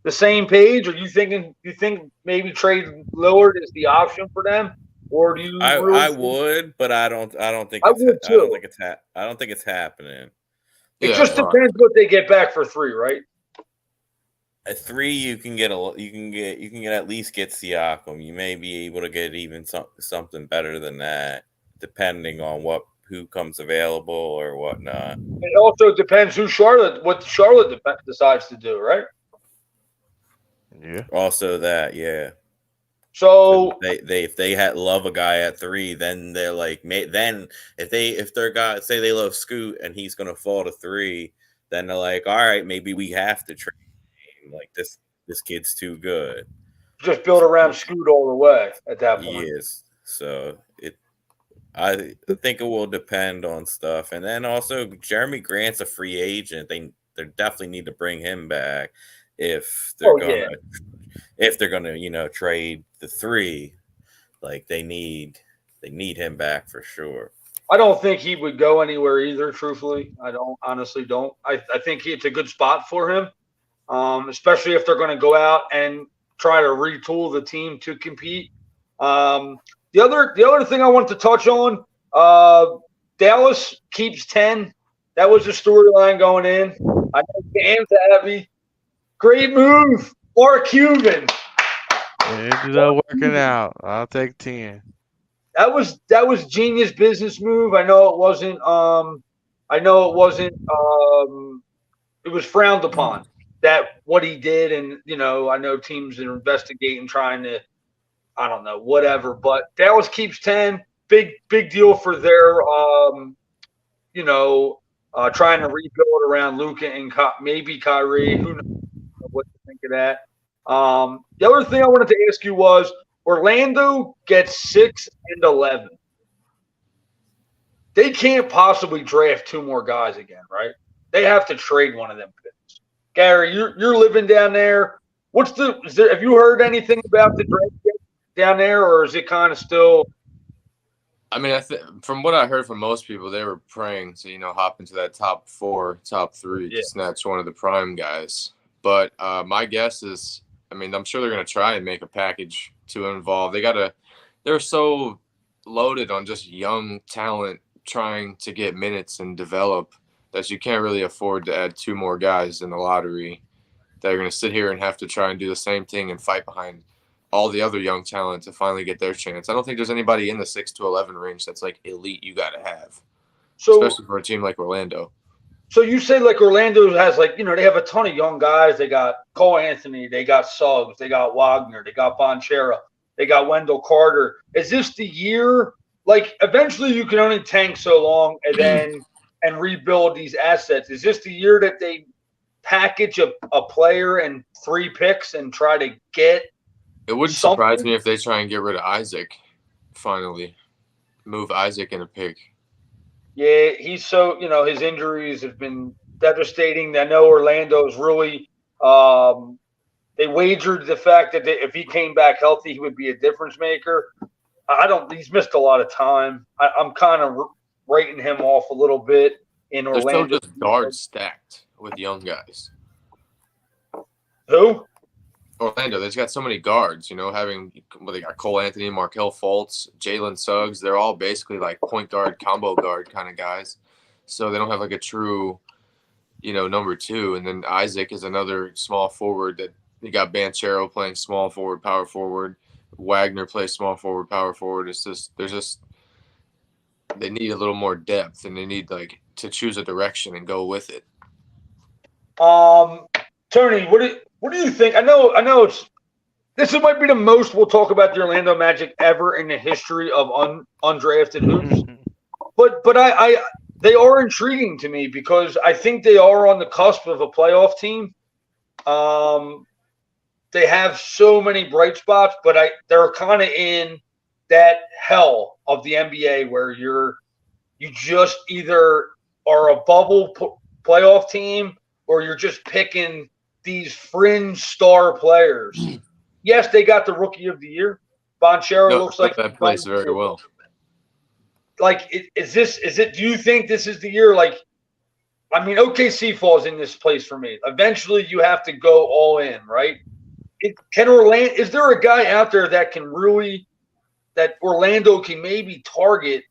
the same page? Are you think maybe trade Lillard is the option for them, or do you really I think would, but I don't think I would too? I don't think it's happening. It Yeah, just Uh, depends what they get back for 3, right? at 3, you can get at least get Siakam. You may be able to get even something better than that, depending on who comes available or whatnot. It also depends what Charlotte decides to do, right? Yeah. Also, that yeah. So So if they had love a guy at 3, then they're like, then if their guy say they love Scoot and he's gonna fall to 3, then they're like, all right, maybe we have to trade him. Like this kid's too good. just build around Scoot all the way at that He point. is. So I think it will depend on stuff, and then also Jeremy Grant's a free agent. They definitely need to bring him back if they're Oh gonna yeah, trade the 3. Like they need him back for sure. I don't think he would go anywhere either. Truthfully, I don't honestly don't. I think it's a good spot for him, especially if they're going to go out and try to retool the team to compete. The other thing I want to touch on, Dallas keeps 10. That was the storyline going in. I know Dan's happy. Great move, Mark Cuban. It ended up working out. I'll take 10. That was genius business move. I know it wasn't. I know it wasn't. It was frowned upon that what he did, and I know teams are investigating, trying to, I don't know, whatever. But Dallas keeps 10. Big deal for their trying to rebuild around Luka and maybe Kyrie. Who knows what to think of that? The other thing I wanted to ask you was Orlando gets 6 and 11. They can't possibly draft 2 more guys again, right? They have to trade one of them picks. Gary, you're living down there. Have you heard anything about the draft down there, or is it kind of still? I mean, from what I heard from most people, they were praying to hop into that top 4, top 3 Yeah. to snatch one of the prime guys. But my guess is, I mean, I'm sure they're going to try and make a package to involve. They're so loaded on just young talent trying to get minutes and develop that you can't really afford to add 2 more guys in the lottery that are going to sit here and have to try and do the same thing and fight behind all the other young talent to finally get their chance. I don't think there's anybody in the 6 to 11 range that's like elite you got to have, So especially for a team like Orlando. So you say like Orlando has they have a ton of young guys. They got Cole Anthony, they got Suggs, they got Wagner, they got Bonchera, they got Wendell Carter. Is this the year? Like eventually you can only tank so long and rebuild these assets. Is this the year that they package a player and 3 picks and try to get It wouldn't something? surprise me if they try and get rid of Isaac finally. Move Isaac in a pick. Yeah, he's so his injuries have been devastating. I know Orlando's really they wagered the fact that if he came back healthy, he would be a difference maker. He's missed a lot of time. I'm kind of rating him off a little bit in They're still Orlando. just guards stacked with young guys. Who? Orlando, they've got so many guards, they got Cole Anthony, Markelle Fultz, Jalen Suggs. They're all basically like point guard, combo guard kind of guys. So they don't have like a true, number 2. And then Isaac is another small forward that you got Banchero playing small forward, power forward. Wagner plays small forward, power forward. It's just, they need a little more depth and they need to choose a direction and go with it. Tony, What do you think? I know this might be the most we'll talk about the Orlando Magic ever in the history of undrafted hoops. But they are intriguing to me because I think they are on the cusp of a playoff team. They have so many bright spots, but they're kind of in that hell of the NBA where you just either are a bubble playoff team or you're just picking these fringe star players. Yes, they got the rookie of the year. Bonchero looks like that plays very well. Like, is it? Do you think this is the year? Like, I mean, OKC falls in this place for me. Eventually, you have to go all in, right? Can Orlando? Is there a guy out there that Orlando can maybe target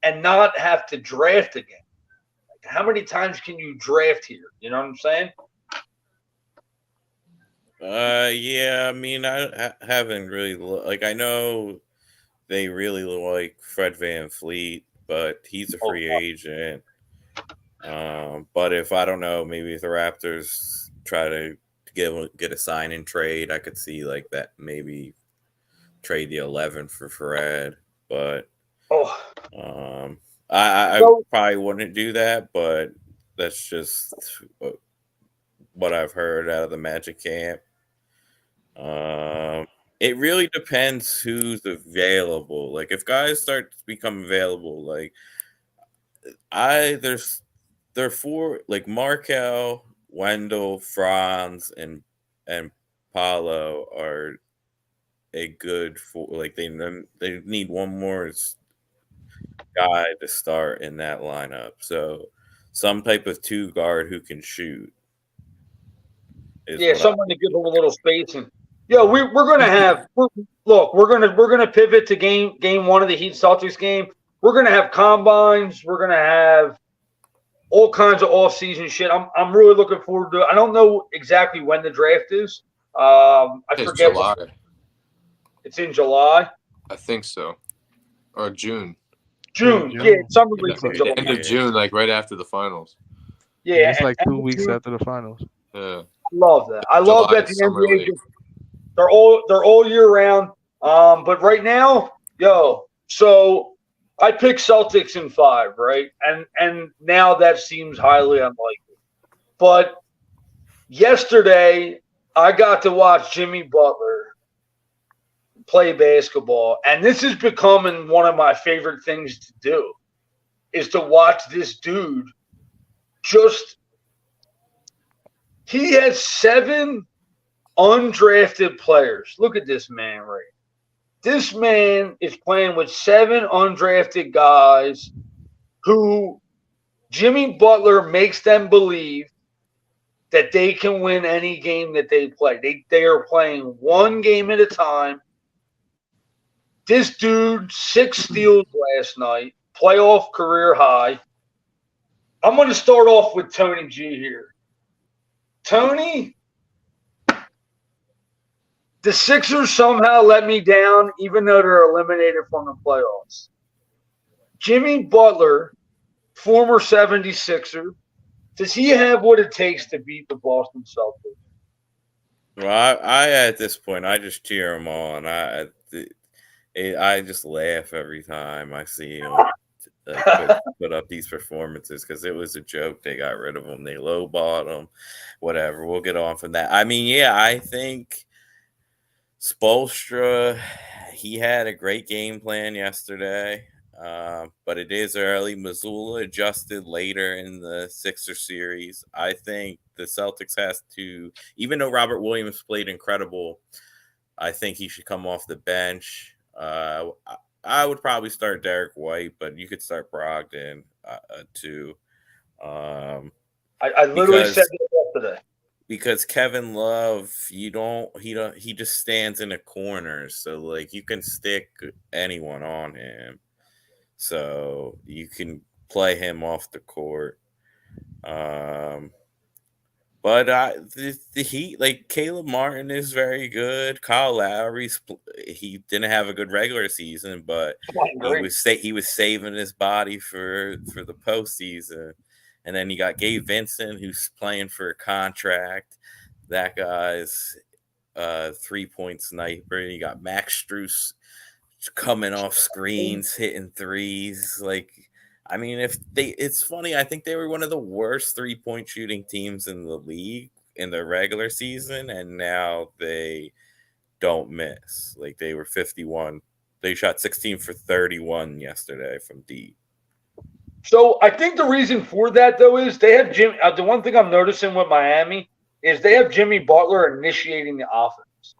and not have to draft again? Like, how many times can you draft here? You know what I'm saying? Yeah. I mean, I haven't really I know they really like Fred VanVleet, but he's a free agent. But if I don't know, maybe if the Raptors try to get a sign and trade, I could see like that maybe trade the 11 for Fred. But I probably wouldn't do that. But that's just what I've heard out of the Magic camp. It really depends who's available. Like if guys start to become available, like there are four, like Markel, Wendell, Franz, and Paulo are a good four. Like they need one more guy to start in that lineup. So some type of two guard who can shoot. Someone to give them a little space. And we're gonna have we're gonna pivot to game one of the Heat Celtics game. We're gonna have combines. We're gonna have all kinds of off-season shit. I'm really looking forward to it. I don't know exactly when the draft is. I forget. July. It's in July. I think so, or June. June. Yeah, summer league's in July. End of June, like right after the finals. Yeah, it's like 2 weeks after the finals. Yeah, love that. I love that the NBA. They're all year round. But right now, so I picked Celtics in 5, right? And now that seems highly unlikely. But yesterday, I got to watch Jimmy Butler play basketball, and this is becoming one of my favorite things to do, is to watch this dude he has 7 undrafted players. Look at this man, right? This man is playing with 7 undrafted guys who Jimmy Butler makes them believe that they can win any game that they play. They are playing one game at a time. This dude, 6 steals last night, playoff career high. I'm going to start off with Tony G here. Tony, the Sixers somehow let me down, even though they're eliminated from the playoffs. Jimmy Butler, former 76er, does he have what it takes to beat the Boston Celtics? Well, I at this point, I just cheer them on. I just laugh every time I see him put up these performances because it was a joke. They got rid of him. They lowballed him. Whatever. We'll get on from that. I mean, yeah, I think Spoelstra, he had a great game plan yesterday, but it is early. Missoula adjusted later in the Sixer series. I think the Celtics has to, even though Robert Williams played incredible, I think he should come off the bench. I would probably start Derek White, but you could start Brogdon too. I literally said that yesterday. Because Kevin Love, he just stands in a corner, so like you can stick anyone on him, so you can play him off the court. But the Heat, like Caleb Martin is very good. Kyle Lowry's, he didn't have a good regular season, but he was saving his body for the postseason. And then you got Gabe Vincent, who's playing for a contract. that guy's 3-point sniper. You got Max Struess coming off screens, hitting threes. Like, I mean, it's funny. I think they were one of the worst 3-point shooting teams in the league in the regular season, and now they don't miss. Like, they were 51. They shot 16 for 31 yesterday from deep. So I think the reason for that though is they have Jim. The one thing I'm noticing with Miami is they have Jimmy Butler initiating the offense,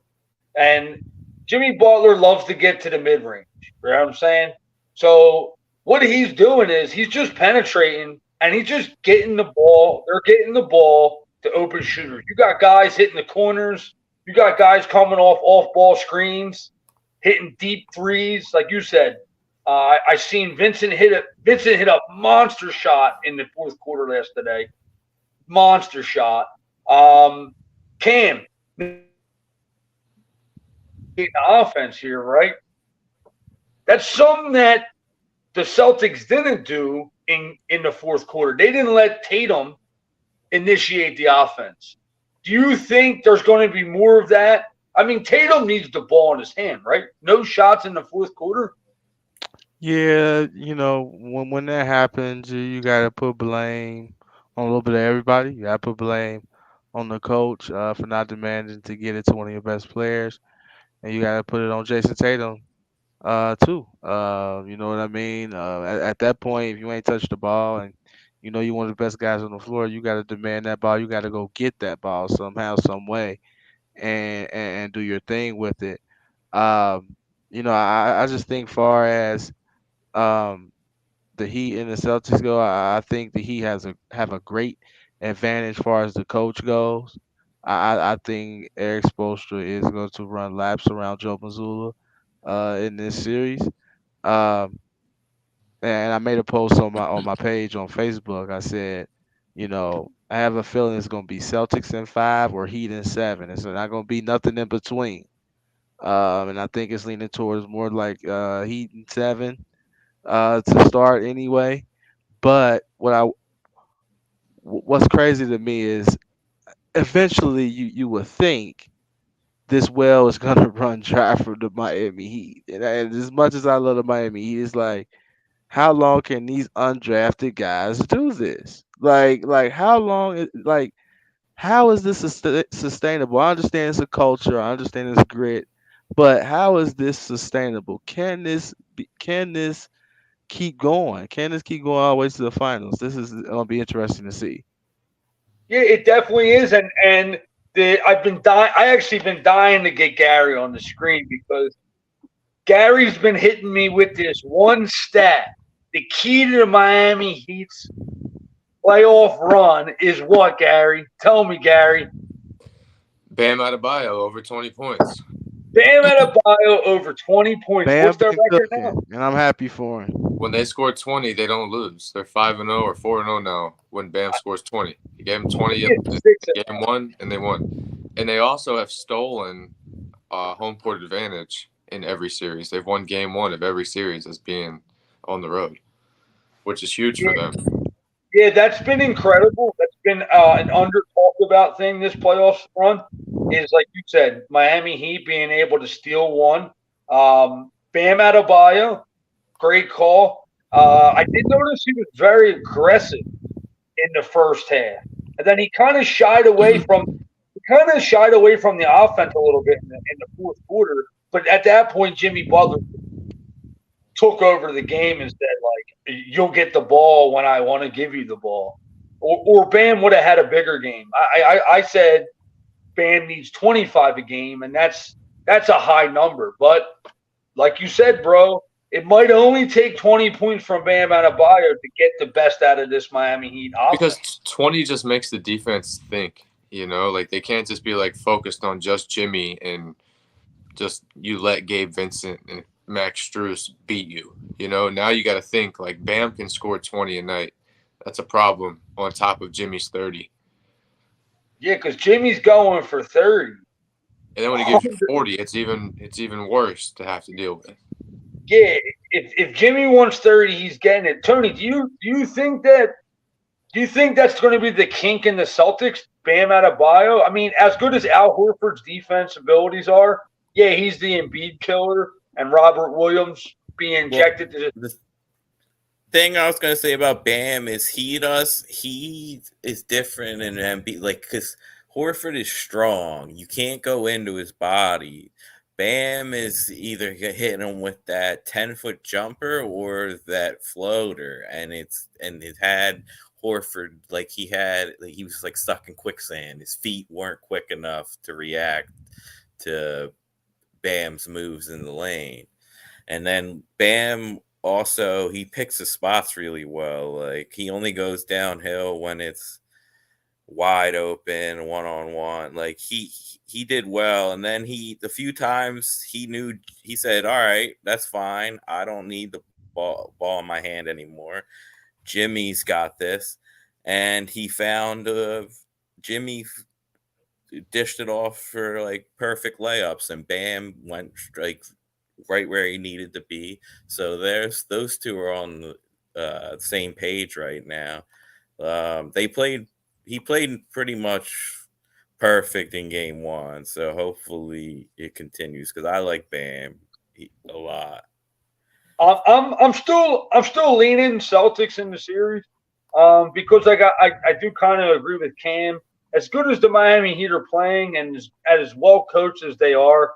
and Jimmy Butler loves to get to the mid range. You know what I'm saying? So what he's doing is he's just penetrating and he's just getting the ball. They're getting the ball to open shooters. You got guys hitting the corners. You got guys coming off ball screens, hitting deep threes, like you said. I seen Vincent hit a monster shot in the fourth quarter yesterday. Monster shot. Cam, the offense here, right? That's something that the Celtics didn't do in the fourth quarter. They didn't let Tatum initiate the offense. Do you think there's going to be more of that? I mean, Tatum needs the ball in his hand, right? No shots in the fourth quarter. Yeah, when that happens, you gotta put blame on a little bit of everybody. You gotta put blame on the coach for not demanding to get it to one of your best players, and you gotta put it on Jason Tatum too. You know what I mean? At that point, if you ain't touched the ball and you one of the best guys on the floor, you gotta demand that ball. You gotta go get that ball somehow, some way, and do your thing with it. Um, I just think far as um the Heat and the Celtics go, I think the Heat have a great advantage as far as the coach goes. I think Eric Spoelstra is going to run laps around Joe Mazzulla in this series. Um, and I made a post on my page on Facebook. I said, I have a feeling it's going to be Celtics in 5 or Heat in 7. It's not going to be nothing in between. And I think it's leaning towards more like Heat in 7 to start anyway. But what's crazy to me is eventually you would think this well is gonna run dry for the Miami Heat. And as much as I love the Miami Heat, it's like how long can these undrafted guys do this? Like how long? Like how is this sustainable? I understand it's a culture. I understand it's grit, but how is this sustainable? Can this keep going? Can this keep going all the way to the finals? This is gonna be interesting to see. Yeah, it definitely is, and I've been dying. I actually been dying to get Gary on the screen because Gary's been hitting me with this one stat. The key to the Miami Heat's playoff run is what, Gary? Tell me, Gary. Bam Adebayo over 20 points. Bam Adebayo over 20 points. Bam What's their been record cooking, now? and I'm happy for him. When they score 20, they don't lose. They're 5-0 or 4-0 now when Bam scores 20. He gave them 20 in game 1, and they won. And they also have stolen home court advantage in every series. They've won game 1 of every series as being on the road, which is huge for them. Yeah, that's been incredible. That's been an under talked about thing this playoffs run is, like you said, Miami Heat being able to steal one. Bam Adebayo, great call. I did notice he was very aggressive in the first half, and then he kind of shied away from the offense a little bit in the fourth quarter. But at that point, Jimmy Butler took over the game and said, like, you'll get the ball when I want to give you the ball. Or Bam would have had a bigger game. I said Bam needs 25 a game, and that's a high number. But like you said, bro, it might only take 20 points from Bam Adebayo to get the best out of this Miami Heat offense. Because 20 just makes the defense think, like they can't just be like focused on just Jimmy and just you let Gabe Vincent and Max Strus beat you. Now you got to think like Bam can score 20 a night. That's a problem on top of Jimmy's 30. Yeah, because Jimmy's going for 30. And then when he gives you 40, it's even worse to have to deal with. Yeah, if Jimmy wants 30, he's getting it. Tony, do you think Do you think that's going to be the kink in the Celtics? Bam out of bio. I mean, as good as Al Horford's defense abilities are, yeah, he's the Embiid killer, and Robert Williams being Well, injected to. the thing I was gonna say about Bam is he is different in MB, like, because Horford is strong. You can't go into his body. Bam is either hitting him with that 10-foot jumper or that floater, and it had Horford like he was like stuck in quicksand. His feet weren't quick enough to react to Bam's moves in the lane. And then Bam also, he picks his spots really well. Like, he only goes downhill when it's wide open, one on one. Like, he did well. And then the few times he said, "All right, that's fine. I don't need the ball in my hand anymore. Jimmy's got this." And he found Jimmy dished it off for like perfect layups, and Bam went like right where he needed to be. So those two are on the same page right now. He played pretty much perfect in game one, so hopefully it continues because I like Bam a lot. I'm still leaning Celtics in the series because I do kind of agree with Cam. As good as the Miami Heat are playing and as well coached as they are,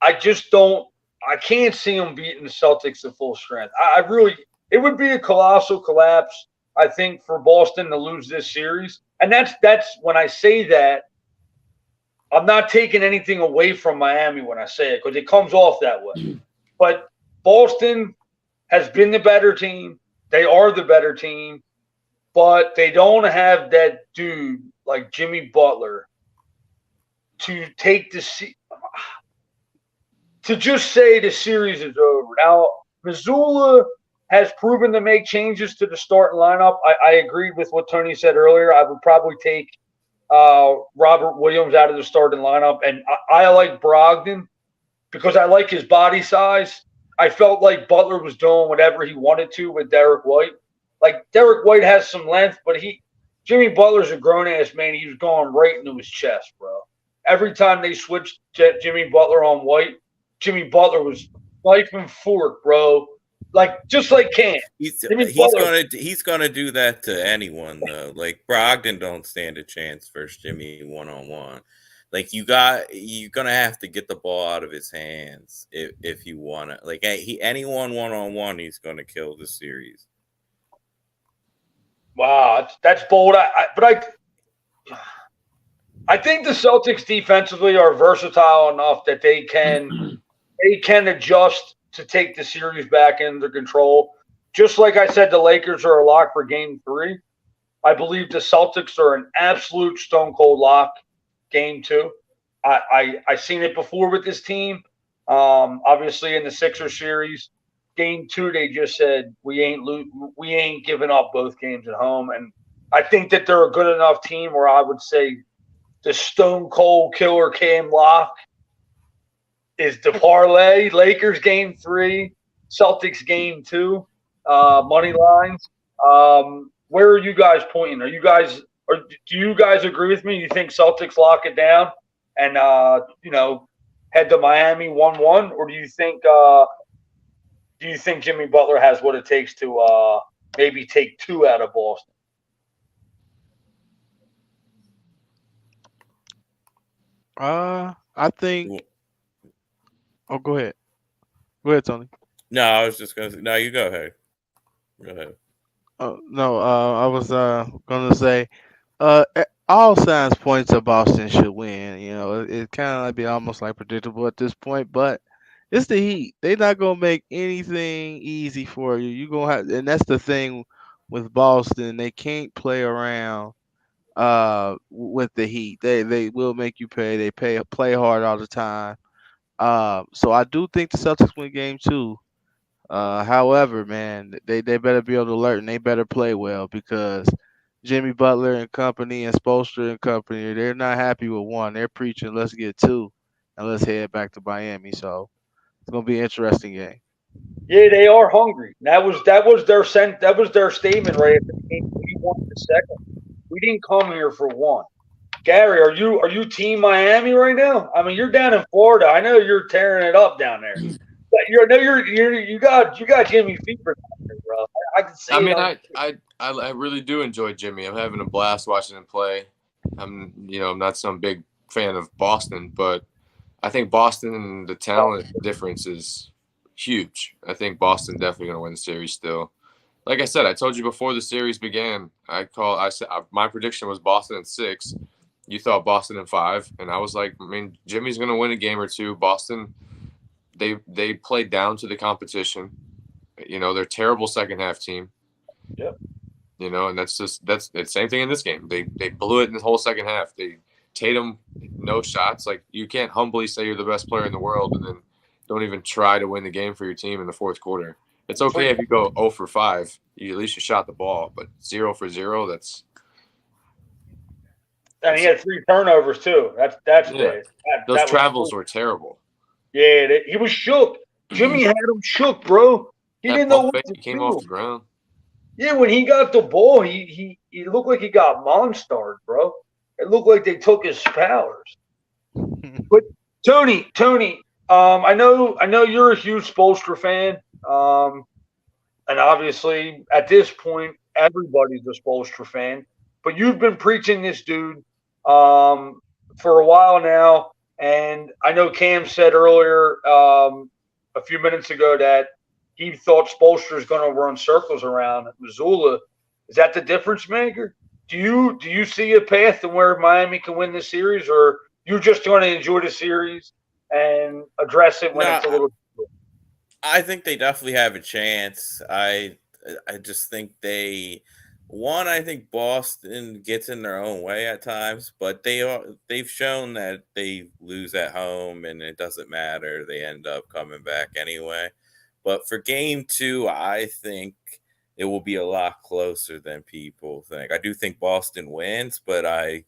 I can't see them beating the Celtics at full strength. It would be a colossal collapse, I think, for Boston to lose this series. And that's when I say that, I'm not taking anything away from Miami when I say it because it comes off that way. But Boston has been the better team. They are the better team, but they don't have that dude like Jimmy Butler to take to just say the series is over. Now, Missoula has proven to make changes to the starting lineup. I agreed with what Tony said earlier. I would probably take Robert Williams out of the starting lineup, and I like Brogdon because I like his body size. I felt like Butler was doing whatever he wanted to with Derek White. Like, Derek White has some length, but Jimmy Butler's a grown-ass man. He was going right into his chest, bro. Every time they switched Jimmy Butler on White, Jimmy Butler was knife and fork, bro. Like, just like Cam. He's gonna do that to anyone though. Like, Brogdon don't stand a chance versus Jimmy 1-on-1. Like, you're gonna have to get the ball out of his hands if you wanna. Like, anyone 1-on-1, he's gonna kill the series. Wow, that's bold. I think the Celtics defensively are versatile enough that they can adjust to take the series back into control. Just like I said, the Lakers are a lock for game 3. I believe the Celtics are an absolute stone cold lock game 2. I seen it before with this team. Obviously in the Sixers series, game 2, they just said we ain't giving up both games at home, and I think that they're a good enough team where I would say the stone cold killer Cam lock is the parlay. Lakers game 3, Celtics game 2, money lines. Where are you guys pointing? Do you guys agree with me? You think Celtics lock it down and head to Miami 1-1, or do you think Jimmy Butler has what it takes to maybe take 2 out of Boston? I think. Oh, go ahead. Go ahead, Tony. No, I was just gonna say. No, you go ahead. Go ahead. No. I was gonna say. All signs point to Boston should win. You know, it kind of like be almost like predictable at this point, but it's the Heat. They're not gonna make anything easy for you. You gonna have, and that's the thing with Boston. They can't play around with the Heat. They will make you pay. They play hard all the time. So I do think the Celtics win game 2. However, man, they better be on the alert and they better play well because Jimmy Butler and company and Spoelstra and company, they're not happy with 1. They're preaching, let's get 2 and let's head back to Miami. So it's gonna be an interesting game. Yeah, they are hungry. That was their statement right at the game. won the second. We didn't come here for one. Gary, are you Team Miami right now? I mean, you're down in Florida. I know you're tearing it up down there. But you got Jimmy Fever down there, bro. I can see I it. mean, I really do enjoy Jimmy. I'm having a blast watching him play. I'm not some big fan of Boston, but I think Boston, the talent difference is huge. I think Boston definitely going to win the series still. Like I said, I told you before the series began, I said my prediction was Boston in 6. You thought Boston in 5, and I was like, I mean, Jimmy's going to win a game or two. Boston, they played down to the competition. They're a terrible second half team. Yep. And that's the same thing in this game. They blew it in the whole second half. Tatum, no shots. Like, you can't humbly say you're the best player in the world and then don't even try to win the game for your team in the fourth quarter. It's okay if you go 0 for 5. At least you shot the ball, but 0 for 0, that's. And he had 3 turnovers too. That's big. Those travels were terrible. Yeah, he was shook. Jimmy had him shook, bro. He didn't know what to do. He came off the ground. Yeah, when he got the ball, he looked like he got monstered, bro. It looked like they took his powers. But Tony, I know you're a huge Spoelstra fan, and obviously at this point everybody's a Spoelstra fan. But you've been preaching this dude for a while now, and I know Cam said earlier a few minutes ago that he thought Spoelstra is going to run circles around Missoula. Is that the difference maker? Do you see a path to where Miami can win this series, or you just going to enjoy the series and address it when it's a little? I think they definitely have a chance. I just think I think Boston gets in their own way at times, but they've shown that they lose at home and it doesn't matter. They end up coming back anyway. But for game 2, I think it will be a lot closer than people think. I do think Boston wins, but I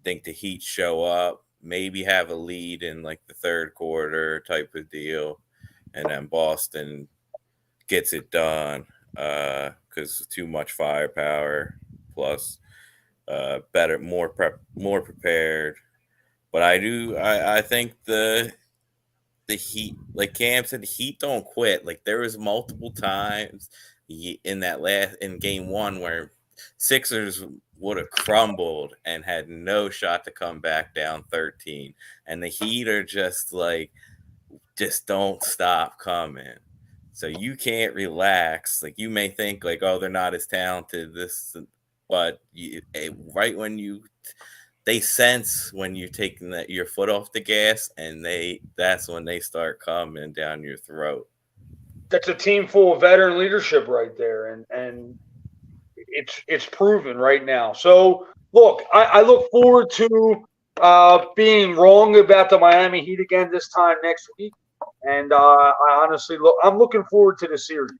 think the Heat show up, maybe have a lead in like the third quarter type of deal, and then Boston gets it done because too much firepower, plus better, more prepared. But I think the Heat, like Cam said, the Heat don't quit. Like, there was multiple times in game 1 where Sixers would have crumbled and had no shot to come back down 13, and the Heat are just don't stop coming. So you can't relax. Like, you may think like, oh, they're not as talented, but right when they sense when you're taking your foot off the gas, and that's when they start coming down your throat. That's a team full of veteran leadership right there, and it's proven right now. So look, I look forward to being wrong about the Miami Heat again this time next week, and I'm looking forward to the series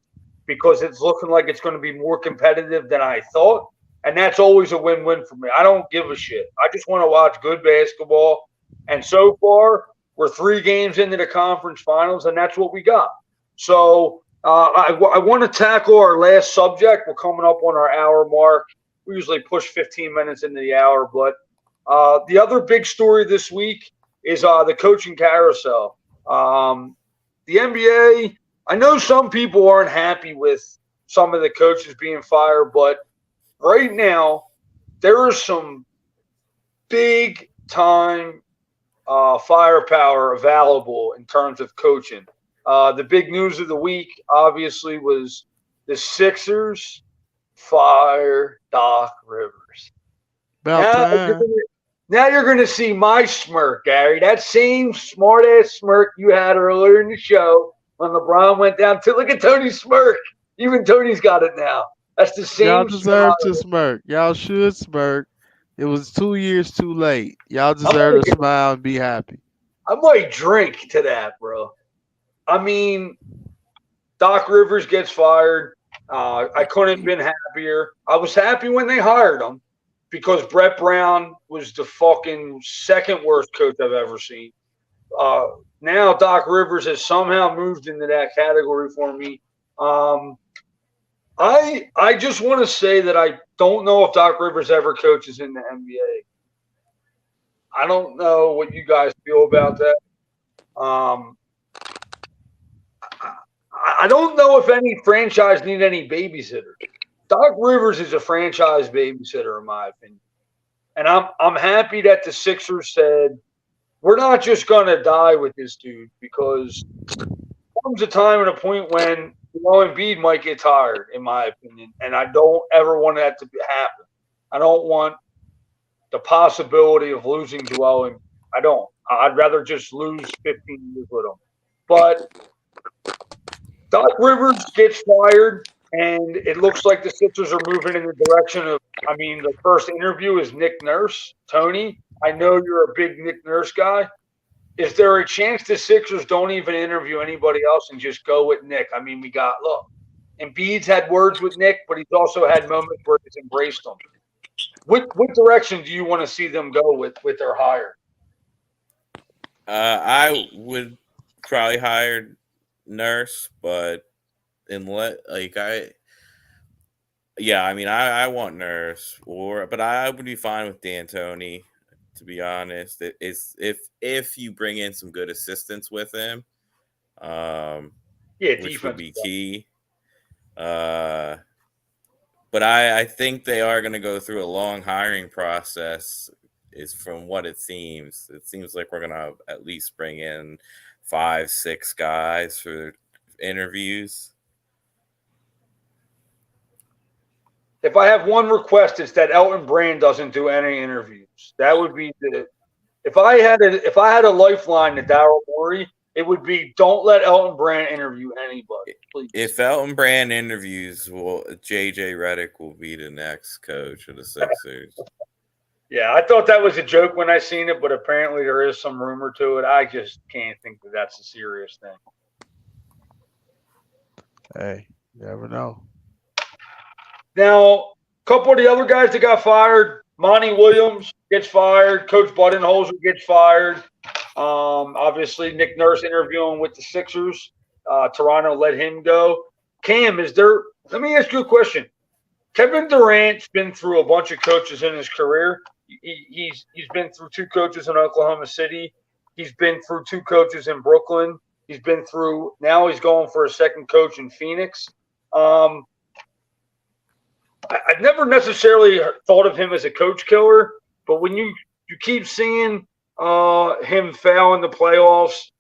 because it's looking like it's going to be more competitive than I thought. And that's always a win-win for me. I don't give a shit. I just want to watch good basketball. And so far, we're 3 games into the conference finals, and that's what we got. So I want to tackle our last subject. We're coming up on our hour mark. We usually push 15 minutes into the hour. But the other big story this week is the coaching carousel. The NBA, I know some people aren't happy with some of the coaches being fired, but right now, there is some big-time firepower available in terms of coaching. The big news of the week, obviously, was the Sixers fire Doc Rivers. Now you're going to see my smirk, Gary. That same smart-ass smirk you had earlier in the show when LeBron went down. Look at Tony's smirk. Even Tony's got it now. That's the same. Y'all deserve to smirk. Y'all should smirk. It was 2 years too late. Y'all deserve to smile and be happy. I might drink to that, bro. I mean, Doc Rivers gets fired. I couldn't have been happier. I was happy when they hired him because Brett Brown was the fucking second worst coach I've ever seen. Now Doc Rivers has somehow moved into that category for me. I just want to say that I don't know if Doc Rivers ever coaches in the NBA. I don't know what you guys feel about that. Um, I don't know if any franchise need any babysitters. Doc Rivers is a franchise babysitter, in my opinion, and I'm happy that the Sixers said we're not just gonna die with this dude because comes a time and a point when Embiid might get tired, in my opinion, and I don't ever want that to happen. I don't want the possibility of losing Joel Embiid. I don't. I'd rather just lose 15 years with him. But Doc Rivers gets fired, and it looks like the Sixers are moving in the direction of. I mean, the first interview is Nick Nurse. Tony, I know you're a big Nick Nurse guy. Is there a chance the Sixers don't even interview anybody else and just go with Nick? I mean, look, Embiid's had words with Nick, but he's also had moments where he's embraced him. What direction do you want to see them go with their hire? I would probably hire Nurse, but I want Nurse, but I would be fine with D'Antoni. To be honest, it's if you bring in some good assistance with him, which would be key. But I think they are going to go through a long hiring process. Is from what it seems. It seems like we're going to at least bring in 5-6 guys for interviews. If I have one request, it's that Elton Brand doesn't do any interviews. That would be if I had a lifeline to Daryl Morey, it would be don't let Elton Brand interview anybody, please. If Elton Brand interviews, JJ Redick will be the next coach of the Sixers. Yeah, I thought that was a joke when I seen it, but apparently there is some rumor to it. I just can't think that that's a serious thing. Hey, you never know. Now, a couple of the other guys that got fired, Monty Williams gets fired. Coach Budenholzer gets fired. Obviously, Nick Nurse interviewing with the Sixers. Toronto let him go. Cam, let me ask you a question. Kevin Durant's been through a bunch of coaches in his career. He's been through 2 coaches in Oklahoma City. He's been through 2 coaches in Brooklyn. Now he's going for a second coach in Phoenix. I've never necessarily thought of him as a coach killer, but when you keep seeing him fail in the playoffs,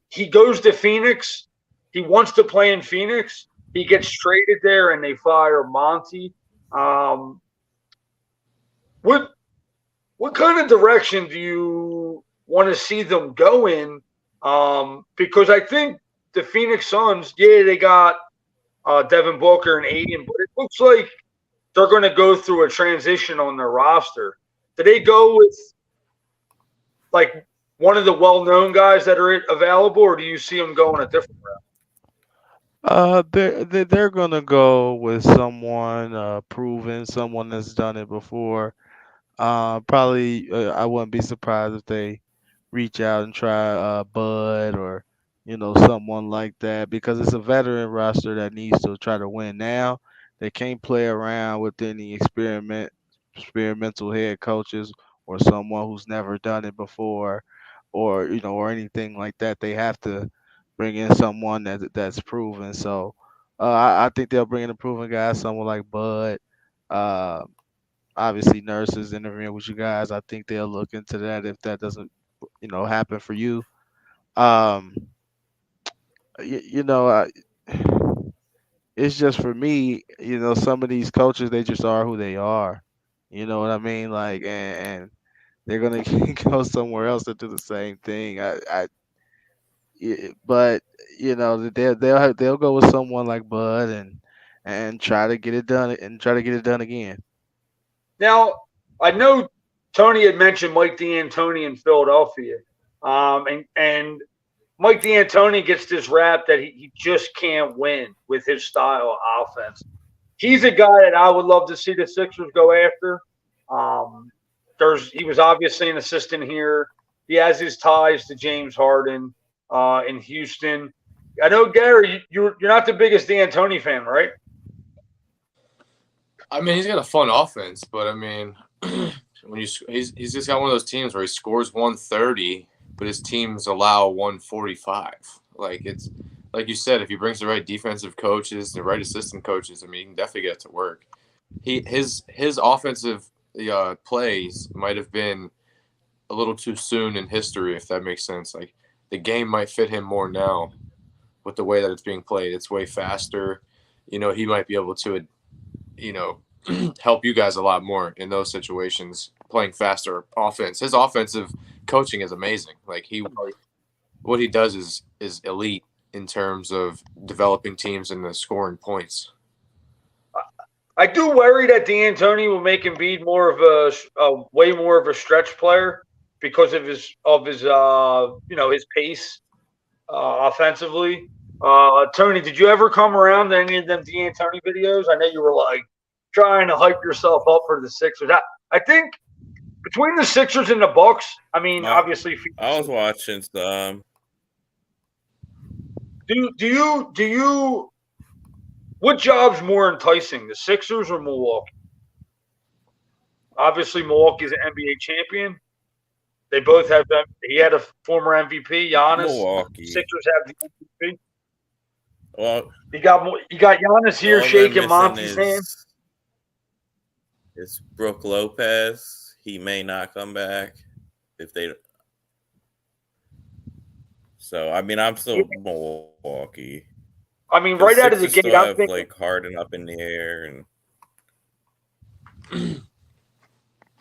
he goes to Phoenix. He wants to play in Phoenix. He gets traded there, and they fire Monty. What kind of direction do you want to see them go in? Because I think the Phoenix Suns, they got Devin Booker and Aiden, but it looks like they're going to go through a transition on their roster. Do they go with like one of the well-known guys that are available, or do you see them going a different route? They're gonna go with someone proven, someone that's done it before. Probably, I wouldn't be surprised if they reach out and try Bud or someone like that because it's a veteran roster that needs to try to win now. They can't play around with any experimental head coaches or someone who's never done it before, or anything like that. They have to bring in someone that's proven. So I think they'll bring in a proven guy, someone like Bud. Uh, Obviously, Nurses interviewing with you guys. I think they'll look into that if that doesn't happen for you. Um, it's just for me. Some of these coaches, they just are who they are. You know what I mean? Like, and they're gonna go somewhere else to do the same thing. But they'll go with someone like Bud and try to get it done again. Now, I know Tony had mentioned Mike D'Antoni in Philadelphia, and Mike D'Antoni gets this rap that he just can't win with his style of offense. He's a guy that I would love to see the Sixers go after. He was obviously an assistant here. He has his ties to James Harden in Houston. I know, Gary, you're not the biggest D'Antoni fan, right? I mean, he's got a fun offense, but I mean, he's just got one of those teams where he scores 130, but his teams allow 145. Like it's like you said, if he brings the right defensive coaches, the right assistant coaches, I mean, he can definitely get to work. His offensive plays might have been a little too soon in history, if that makes sense. Like the game might fit him more now with the way that it's being played. It's way faster. He might be able to, help you guys a lot more in those situations, playing faster offense. His offensive coaching is amazing. Like what he does is elite in terms of developing teams and the scoring points. I do worry that D'Antoni will make Embiid more of a way more of a stretch player because of his his pace offensively. Tony, did you ever come around to any of them D'Antoni videos? I know you were like trying to hype yourself up for the Sixers. I think between the Sixers and the Bucks, I mean, obviously, I was watching some. Do you? What job's more enticing, the Sixers or Milwaukee? Obviously, Milwaukee's an NBA champion. They both have them. He had a former MVP, Giannis. Milwaukee. Sixers have the MVP. Well, you got Giannis here shaking Monty's hand. It's Brook Lopez. He may not come back if they. So I mean, I'm still Milwaukee. I mean, right out of the gate, I'm thinking like Harden up in the air, and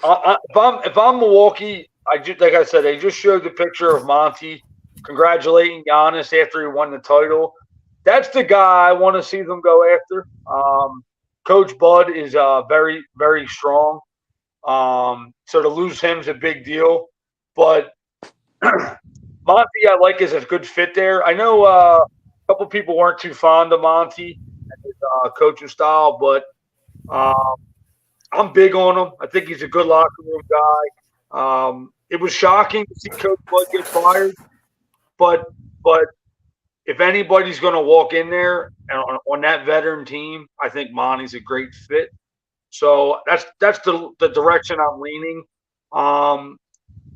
if I'm Milwaukee, like I said, they just showed the picture of Monty congratulating Giannis after he won the title. That's the guy I want to see them go after. Coach Bud is very, very strong. So to lose him is a big deal. But Monty, I like, is a good fit there. I know a couple people weren't too fond of Monty and his coaching style, but I'm big on him. I think he's a good locker room guy. It was shocking to see Coach Bud get fired, but if anybody's going to walk in there and on that veteran team, I think Monty's a great fit. So that's the direction I'm leaning.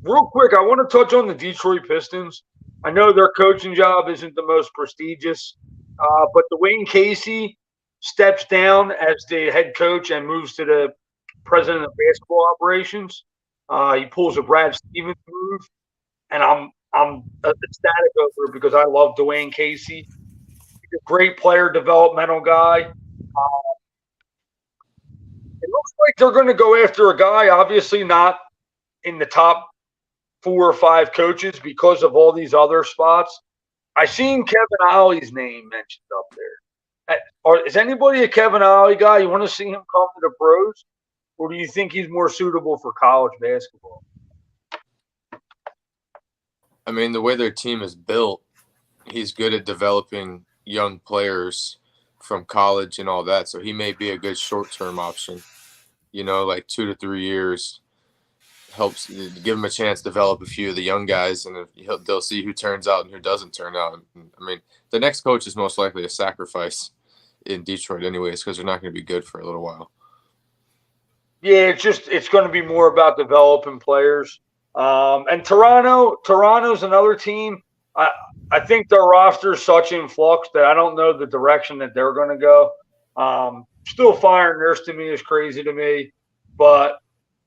Real quick, I want to touch on the Detroit Pistons. I know their coaching job isn't the most prestigious, but Dwayne Casey steps down as the head coach and moves to the president of basketball operations. He pulls a Brad Stevens move, and I'm ecstatic over it because I love Dwayne Casey. He's a great player, developmental guy. It looks like they're going to go after a guy, obviously not in the top 4 or 5 coaches because of all these other spots. I seen Kevin Ollie's name mentioned up there. Is anybody a Kevin Ollie guy? You want to see him come to the pros, or do you think he's more suitable for college basketball? I mean, the way their team is built, he's good at developing young players from college and all that. So he may be a good short-term option, like 2 to 3 years. Helps give him a chance to develop a few of the young guys, and they'll see who turns out and who doesn't turn out. I mean, the next coach is most likely a sacrifice in Detroit anyways, because they're not going to be good for a little while. Yeah, it's going to be more about developing players. And Toronto's another team. I think their roster is such in flux that I don't know the direction that they're going to go. Still firing Nurse to me is crazy to me, but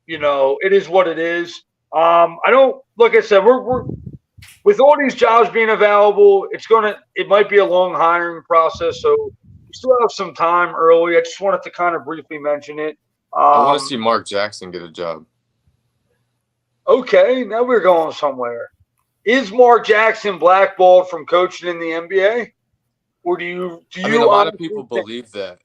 it is what it is. I don't, like I said, we're with all these jobs being available, it might be a long hiring process. So we still have some time early. I just wanted to kind of briefly mention it. I want to see Mark Jackson get a job. Okay, now we're going somewhere. Is Mark Jackson blackballed from coaching in the NBA? Or do you I mean, a lot of people believe that.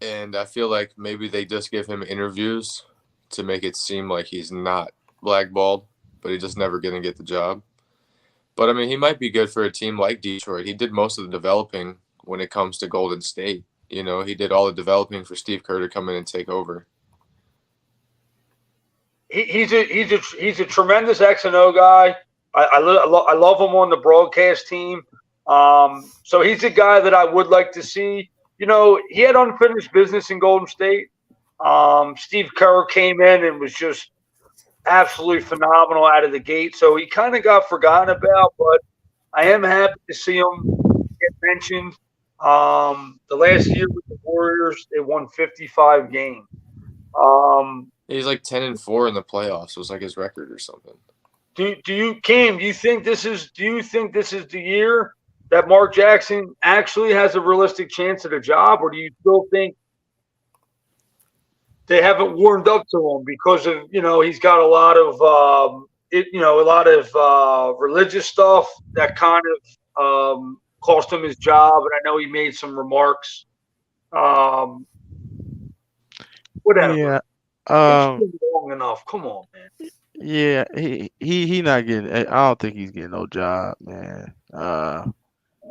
And I feel like maybe they just give him interviews to make it seem like he's not blackballed, but he's just never going to get the job. But, I mean, he might be good for a team like Detroit. He did most of the developing when it comes to Golden State. He did all the developing for Steve Kerr to come in and take over. He's a tremendous X&O guy. I love him on the broadcast team. So he's a guy that I would like to see. He had unfinished business in Golden State. Steve Kerr came in and was just absolutely phenomenal out of the gate. So he kind of got forgotten about, but I am happy to see him get mentioned. The last year with the Warriors, they won 55 games. He's like 10-4 in the playoffs. It was like his record or something. Do you, Cam? Do you think this is the year that Mark Jackson actually has a realistic chance at a job, or do you still think they haven't warmed up to him because of he's got a lot of religious stuff that kind of cost him his job, and I know he made some remarks. Whatever. Yeah. It's been long enough. Come on, man. Yeah, he not getting. I don't think he's getting no job, man.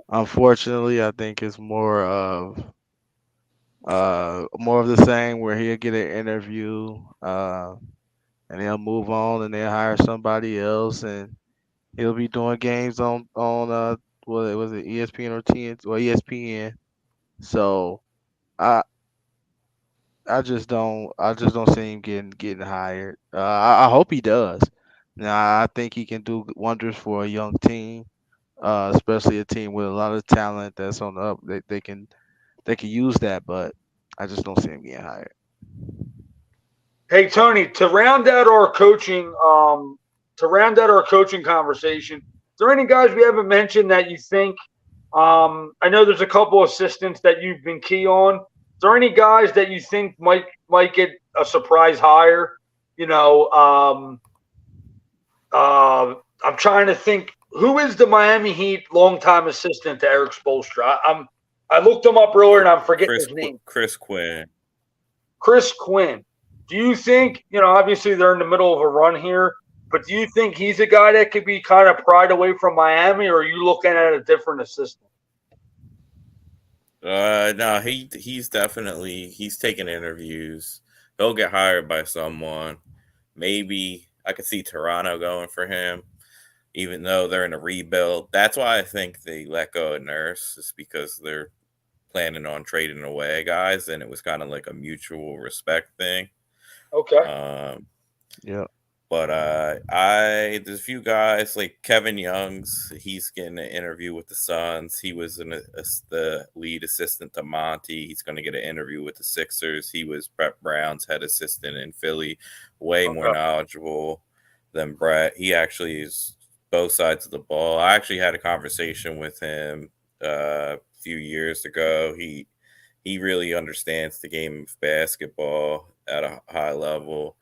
Unfortunately, I think it's more of the same where he'll get an interview, and he'll move on and they'll hire somebody else, and he'll be doing games on what was it, ESPN or TNT or ESPN. So I I just don't see him getting hired. I hope he does. Now I think he can do wonders for a young team, especially a team with a lot of talent that's on the up. They can use that, but I just don't see him getting hired. Hey Tony, to round out our coaching conversation, is there any guys we haven't mentioned that you think? I know there's a couple assistants that you've been key on. Is there any guys that you think might get a surprise hire? I'm trying to think who is the Miami Heat longtime assistant to Eric Spoelstra. I looked him up earlier and I'm forgetting his name. Chris Quinn. Chris Quinn. Do you think, obviously they're in the middle of a run here, but do you think he's a guy that could be kind of pried away from Miami, or are you looking at a different assistant? No, he's taking interviews. He'll get hired by someone. Maybe I could see Toronto going for him, even though they're in a rebuild. That's why I think they let go of Nurse, is because they're planning on trading away guys, and it was kind of like a mutual respect thing. Okay. Yeah. But there's a few guys like Kevin Youngs. He's getting an interview with the Suns. He was the lead assistant to Monty. He's going to get an interview with the Sixers. He was Brett Brown's head assistant in Philly. Way more knowledgeable than Brett. He actually is both sides of the ball. I actually had a conversation with him a few years ago. He really understands the game of basketball at a high level.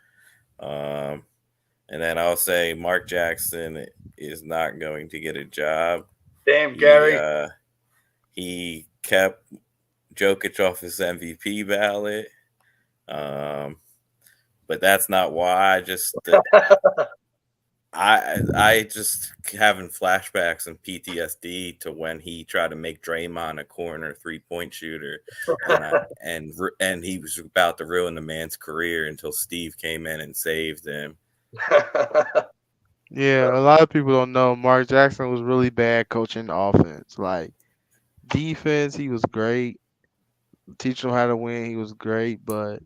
And then I'll say Mark Jackson is not going to get a job. Damn, Gary. He kept Jokic off his MVP ballot. But that's not why. I just having flashbacks and PTSD to when he tried to make Draymond a corner 3-point shooter, and he was about to ruin the man's career until Steve came in and saved him. Yeah, a lot of people don't know Mark Jackson was really bad coaching offense. Like defense, he was great. Teaching them how to win, he was great, but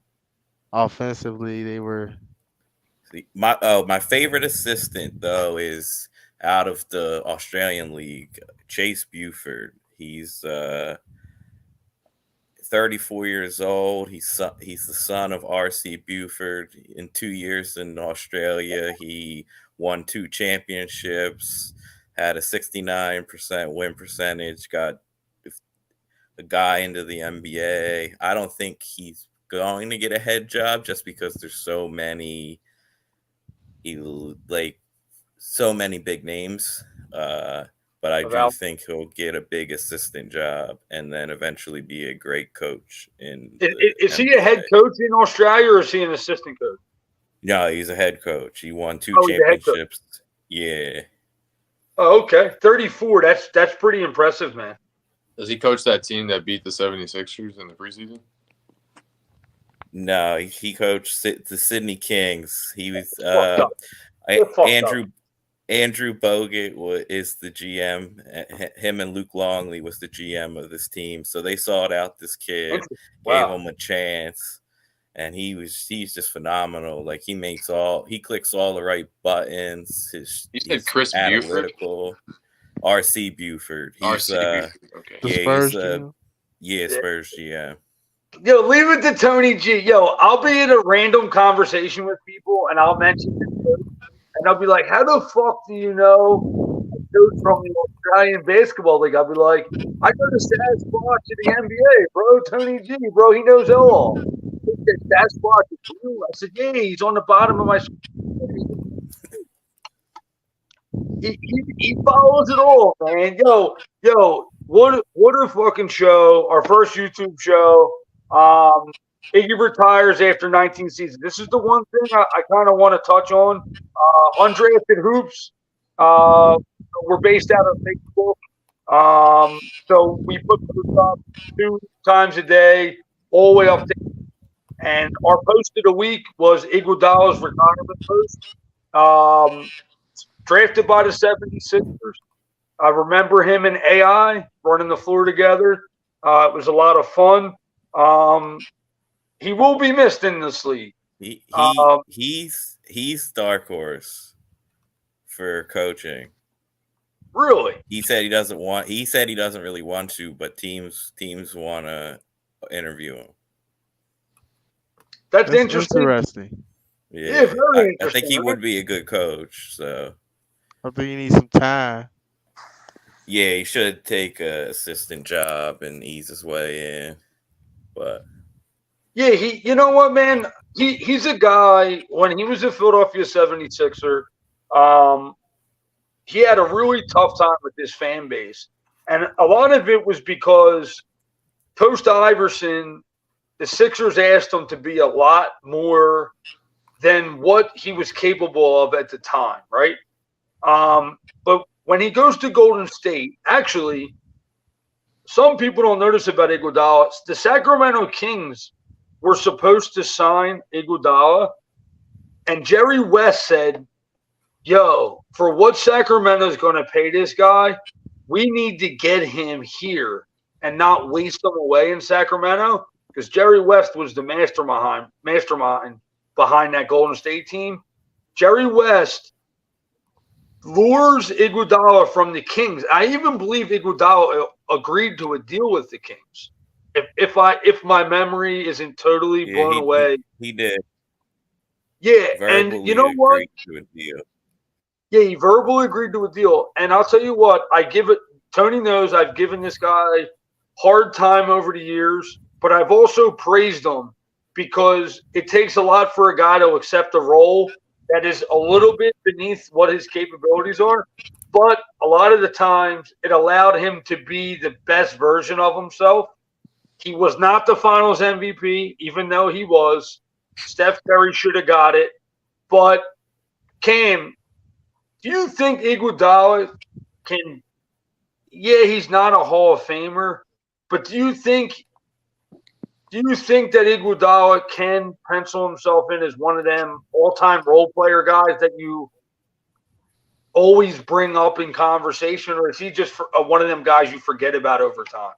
offensively, they were. My favorite assistant though is out of the Australian League, Chase Buford. He's 34 years old. He's the son of R.C. Buford. In 2 years in Australia, he won 2 championships, had a 69% win percentage, got a guy into the NBA. I don't think he's going to get a head job just because there's so many big names. But I do think he'll get a big assistant job and then eventually be a great coach. Is he a head coach in Australia, or is he an assistant coach? No, he's a head coach. He won 2 championships. Yeah. Oh, okay. 34. That's pretty impressive, man. Does he coach that team that beat the 76ers in the preseason? No, he coached the Sydney Kings. He was Andrew Bogut is the GM. Him and Luke Longley was the GM of this team. So they sought out this kid, gave him a chance, and he's just phenomenal. Like he clicks all the right buttons. You said He's Chris Buford? analytical. R.C. Buford. He's RC Buford. Okay. The yeah, Spurs he's GM? Spurs GM. Yo, leave it to Tony G. Yo, I'll be in a random conversation with people and I'll mention this coach, and I'll be like, how the fuck do you know a coach from the Australian basketball league? I'll be like, I go to Sasquatch in the NBA, bro. Tony G, bro, he knows it all. He said, Sasquatch is blue. I said, yeah, he's on the bottom of my screen. He follows it all, man. Yo, what a fucking show. Our first YouTube show. Iggy retires after 19 seasons. This is the one thing I kind of want to touch on. Undrafted hoops. We're based out of Facebook. So we put those up 2 times a day, all the way up to. And our post of the week was Iguodala's retirement post. Drafted by the 76ers. I remember him and AI running the floor together. It was a lot of fun. He will be missed in this league. He's dark horse for coaching. Really? He said he doesn't really want to, but teams want to interview him. That's interesting. Yeah, very interesting. I think he would be a good coach. So I think you need some time. Yeah, he should take a assistant job and ease his way in. But yeah, you know what, man? He's a guy, when he was a Philadelphia 76er, he had a really tough time with this fan base. And a lot of it was because post Iverson, the Sixers asked him to be a lot more than what he was capable of at the time, right? But when he goes to Golden State, actually, some people don't notice about Iguodala. The Sacramento Kings were supposed to sign Iguodala, and Jerry West said, yo, for what Sacramento's going to pay this guy, we need to get him here and not waste him away in Sacramento, because Jerry West was the mastermind behind that Golden State team. Jerry West lures Iguodala from the Kings. I even believe Iguodala agreed to a deal with the Kings. If my memory isn't totally blown away, he did. Yeah, verbally and you know what? To a deal. Yeah, he verbally agreed to a deal. And I'll tell you what, Tony knows I've given this guy hard time over the years, but I've also praised him because it takes a lot for a guy to accept a role that is a little bit beneath what his capabilities are. But a lot of the times it allowed him to be the best version of himself. He was not the finals MVP, even though he was. Steph Curry should have got it. But Cam, do you think Iguodala can – yeah, he's not a Hall of Famer, but do you think that Iguodala can pencil himself in as one of them all-time role player guys that you always bring up in conversation, or is he just one of them guys you forget about over time?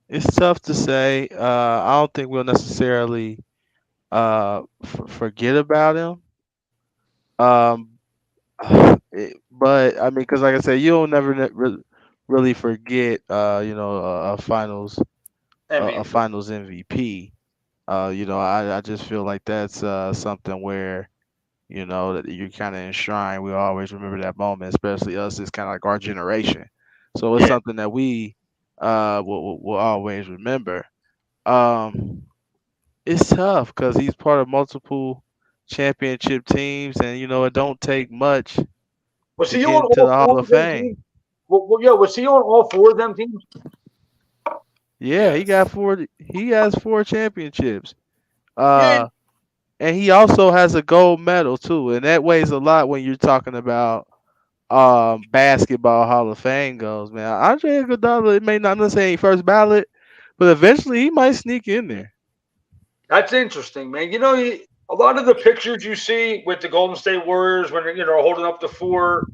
It's tough to say. I don't think we'll necessarily forget about him. But I mean, because like I said, you'll never really forget, a finals MVP. I just feel like that's something where, that you kind of enshrine. We always remember that moment, especially us. It's kind of like our generation, so it's something that we will always remember. It's tough because he's part of multiple championship teams, and it don't take much to get into the Hall of Fame. Was he on all 4 of them teams? Yeah, he got 4. He has 4 championships. And he also has a gold medal too, and that weighs a lot when you're talking about basketball Hall of Fame goes, man. Andre Iguodala, it may not necessarily first ballot, but eventually he might sneak in there. That's interesting, man. A lot of the pictures you see with the Golden State Warriors when they're holding up the 4,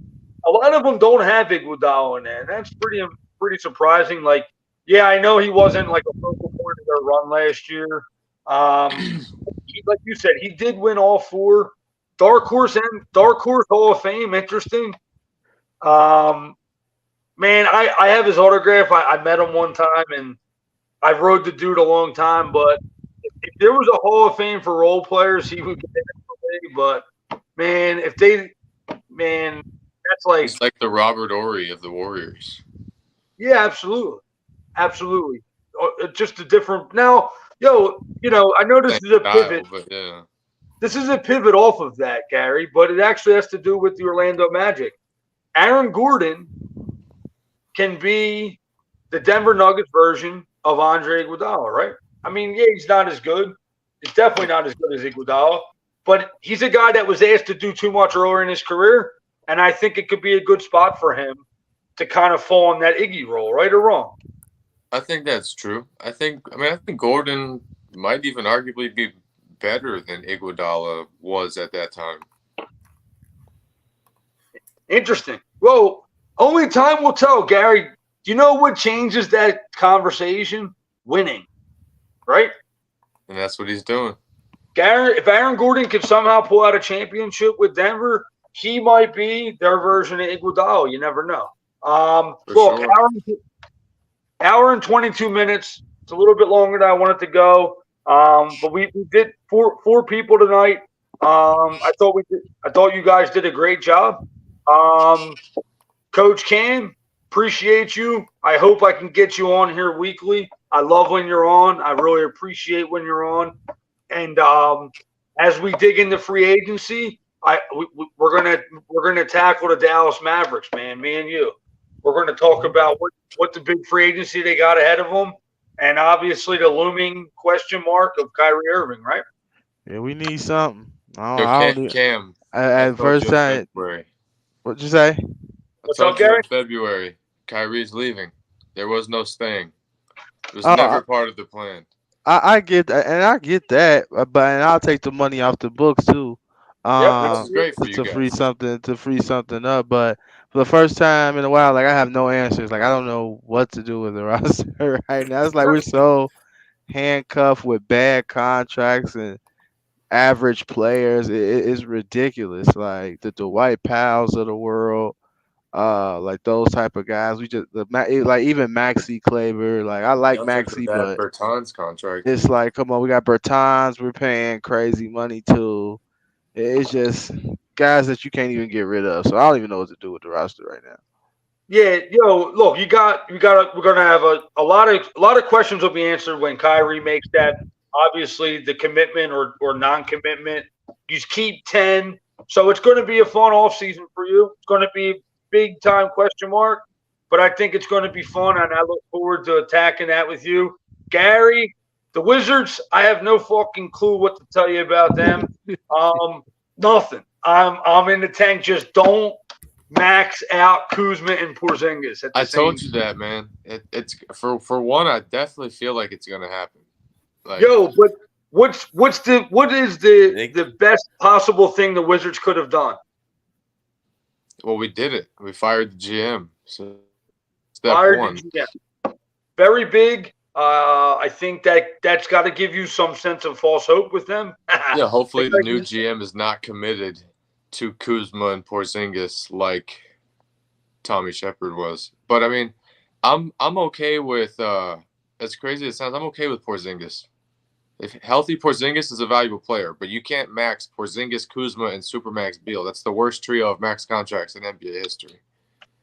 a lot of them don't have Iguodala in there. That's pretty surprising. Like, yeah, I know he wasn't like a focal point of their run last year. Like you said, he did win all 4. Dark Horse Hall of Fame. Interesting. Man, I have his autograph. I met him one time, and I've rode the dude a long time. But if there was a Hall of Fame for role players, he would get in for me. But man, that's like He's like the Robert Ory of the Warriors. yeah, absolutely. Just a different now. I know this Same is a style, pivot. but yeah. This is a pivot off of that, Gary, but it actually has to do with the Orlando Magic. Aaron Gordon can be the Denver Nuggets version of Andre Iguodala, right? I mean, yeah, he's not as good. He's definitely not as good as Iguodala, but he's a guy that was asked to do too much earlier in his career, and I think it could be a good spot for him to kind of fall in that Iggy role, right or wrong? I think that's true. I think Gordon might even arguably be better than Iguodala was at that time. Interesting. Well, only time will tell, Gary. Do you know what changes that conversation? Winning, right? And that's what he's doing. Gary, if Aaron Gordon could somehow pull out a championship with Denver, he might be their version of Iguodala. You never know. Look, sure. hour and 22 minutes. It's a little bit longer than I wanted to go. But we did four people tonight. I thought you guys did a great job. Coach Cam, appreciate you. I hope I can get you on here weekly. I love when you're on. I really appreciate when you're on. And as we dig into free agency, we're gonna tackle the Dallas Mavericks, man. Me and you. We're going to talk about what the big free agency they got ahead of them, and obviously the looming question mark of Kyrie Irving, right? Yeah, we need something. Cam. At first time, what'd you say? What's up, Gary? In February, Kyrie's leaving. There was no staying. It was never part of the plan. I get that, and I get that, but I'll take the money off the books too. This is great for you to guys. free something up. But for the first time in a while, like I have no answers. Like I don't know what to do with the roster right now. It's like we're so handcuffed with bad contracts and average players. It's ridiculous. Like the Dwight Powells of the world, like those type of guys. We just like even Maxi Kleber. Like I like Maxi, but Bertans contract. it's like, come on, we got Bertans. We're paying crazy money to. It's just guys that you can't even get rid of. So I don't even know what to do with the roster right now. Yeah, look, we're gonna have a lot of questions will be answered when Kyrie makes that obviously the commitment or non-commitment. You keep 10, so it's going to be a fun off season for you. It's going to be a big time question mark, but I think it's going to be fun, and I look forward to attacking that with you, Gary. The Wizards, I have no fucking clue what to tell you about them. Nothing. I'm in the tank. Just don't max out Kuzma and Porzingis. I told you that, man. It's for one. I definitely feel like it's gonna happen. Like, but what is the best possible thing the Wizards could have done? Well, we did it. We fired the GM. So Fired one. the GM. Very big. I think that's got to give you some sense of false hope with them. Yeah, hopefully the new GM is not committed to Kuzma and Porzingis like Tommy Shepard was. But I mean, I'm okay with as crazy as it sounds, I'm okay with Porzingis. If healthy, Porzingis is a valuable player, but you can't max Porzingis, Kuzma, and Supermax Beal. That's the worst trio of max contracts in NBA history.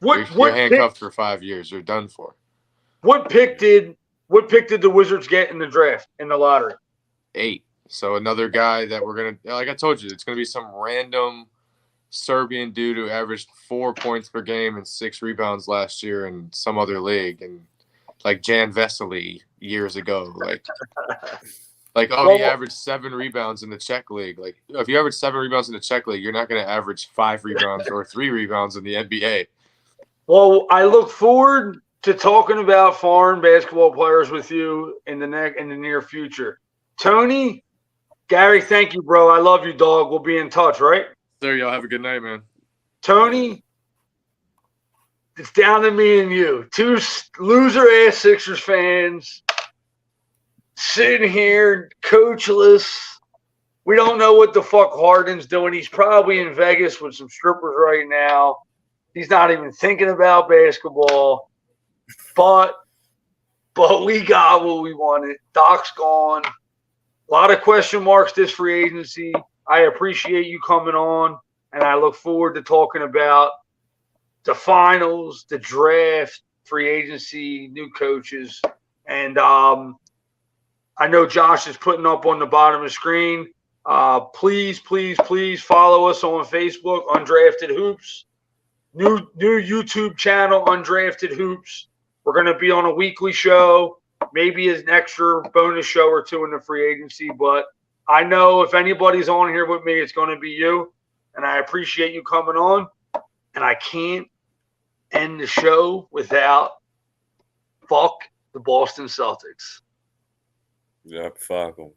You're handcuffed for 5 years. You're done for. What pick did the Wizards get in the draft, in the lottery? 8. So another guy that we're going to – like I told you, it's going to be some random Serbian dude who averaged 4 points per game and 6 rebounds last year in some other league. And like Jan Vesely years ago. He averaged 7 rebounds in the Czech league. Like, if you average 7 rebounds in the Czech league, you're not going to average 5 rebounds or 3 rebounds in the NBA. Well, I look forward to talking about foreign basketball players with you in the near future. Tony, Gary, thank you, bro. I love you, dog. We'll be in touch, right? Sir, y'all have a good night, man. Tony, it's down to me and you. 2 loser-ass Sixers fans sitting here, coachless. We don't know what the fuck Harden's doing. He's probably in Vegas with some strippers right now. He's not even thinking about basketball. But we got what we wanted. Doc's gone. A lot of question marks this free agency. I appreciate you coming on, and I look forward to talking about the finals, the draft, free agency, new coaches. And I know Josh is putting up on the bottom of the screen. Please follow us on Facebook, Undrafted Hoops. New YouTube channel, Undrafted Hoops. We're going to be on a weekly show, maybe an extra bonus show or two in the free agency. But I know if anybody's on here with me, it's going to be you. And I appreciate you coming on. And I can't end the show without fuck the Boston Celtics. Yep, fuck 'em.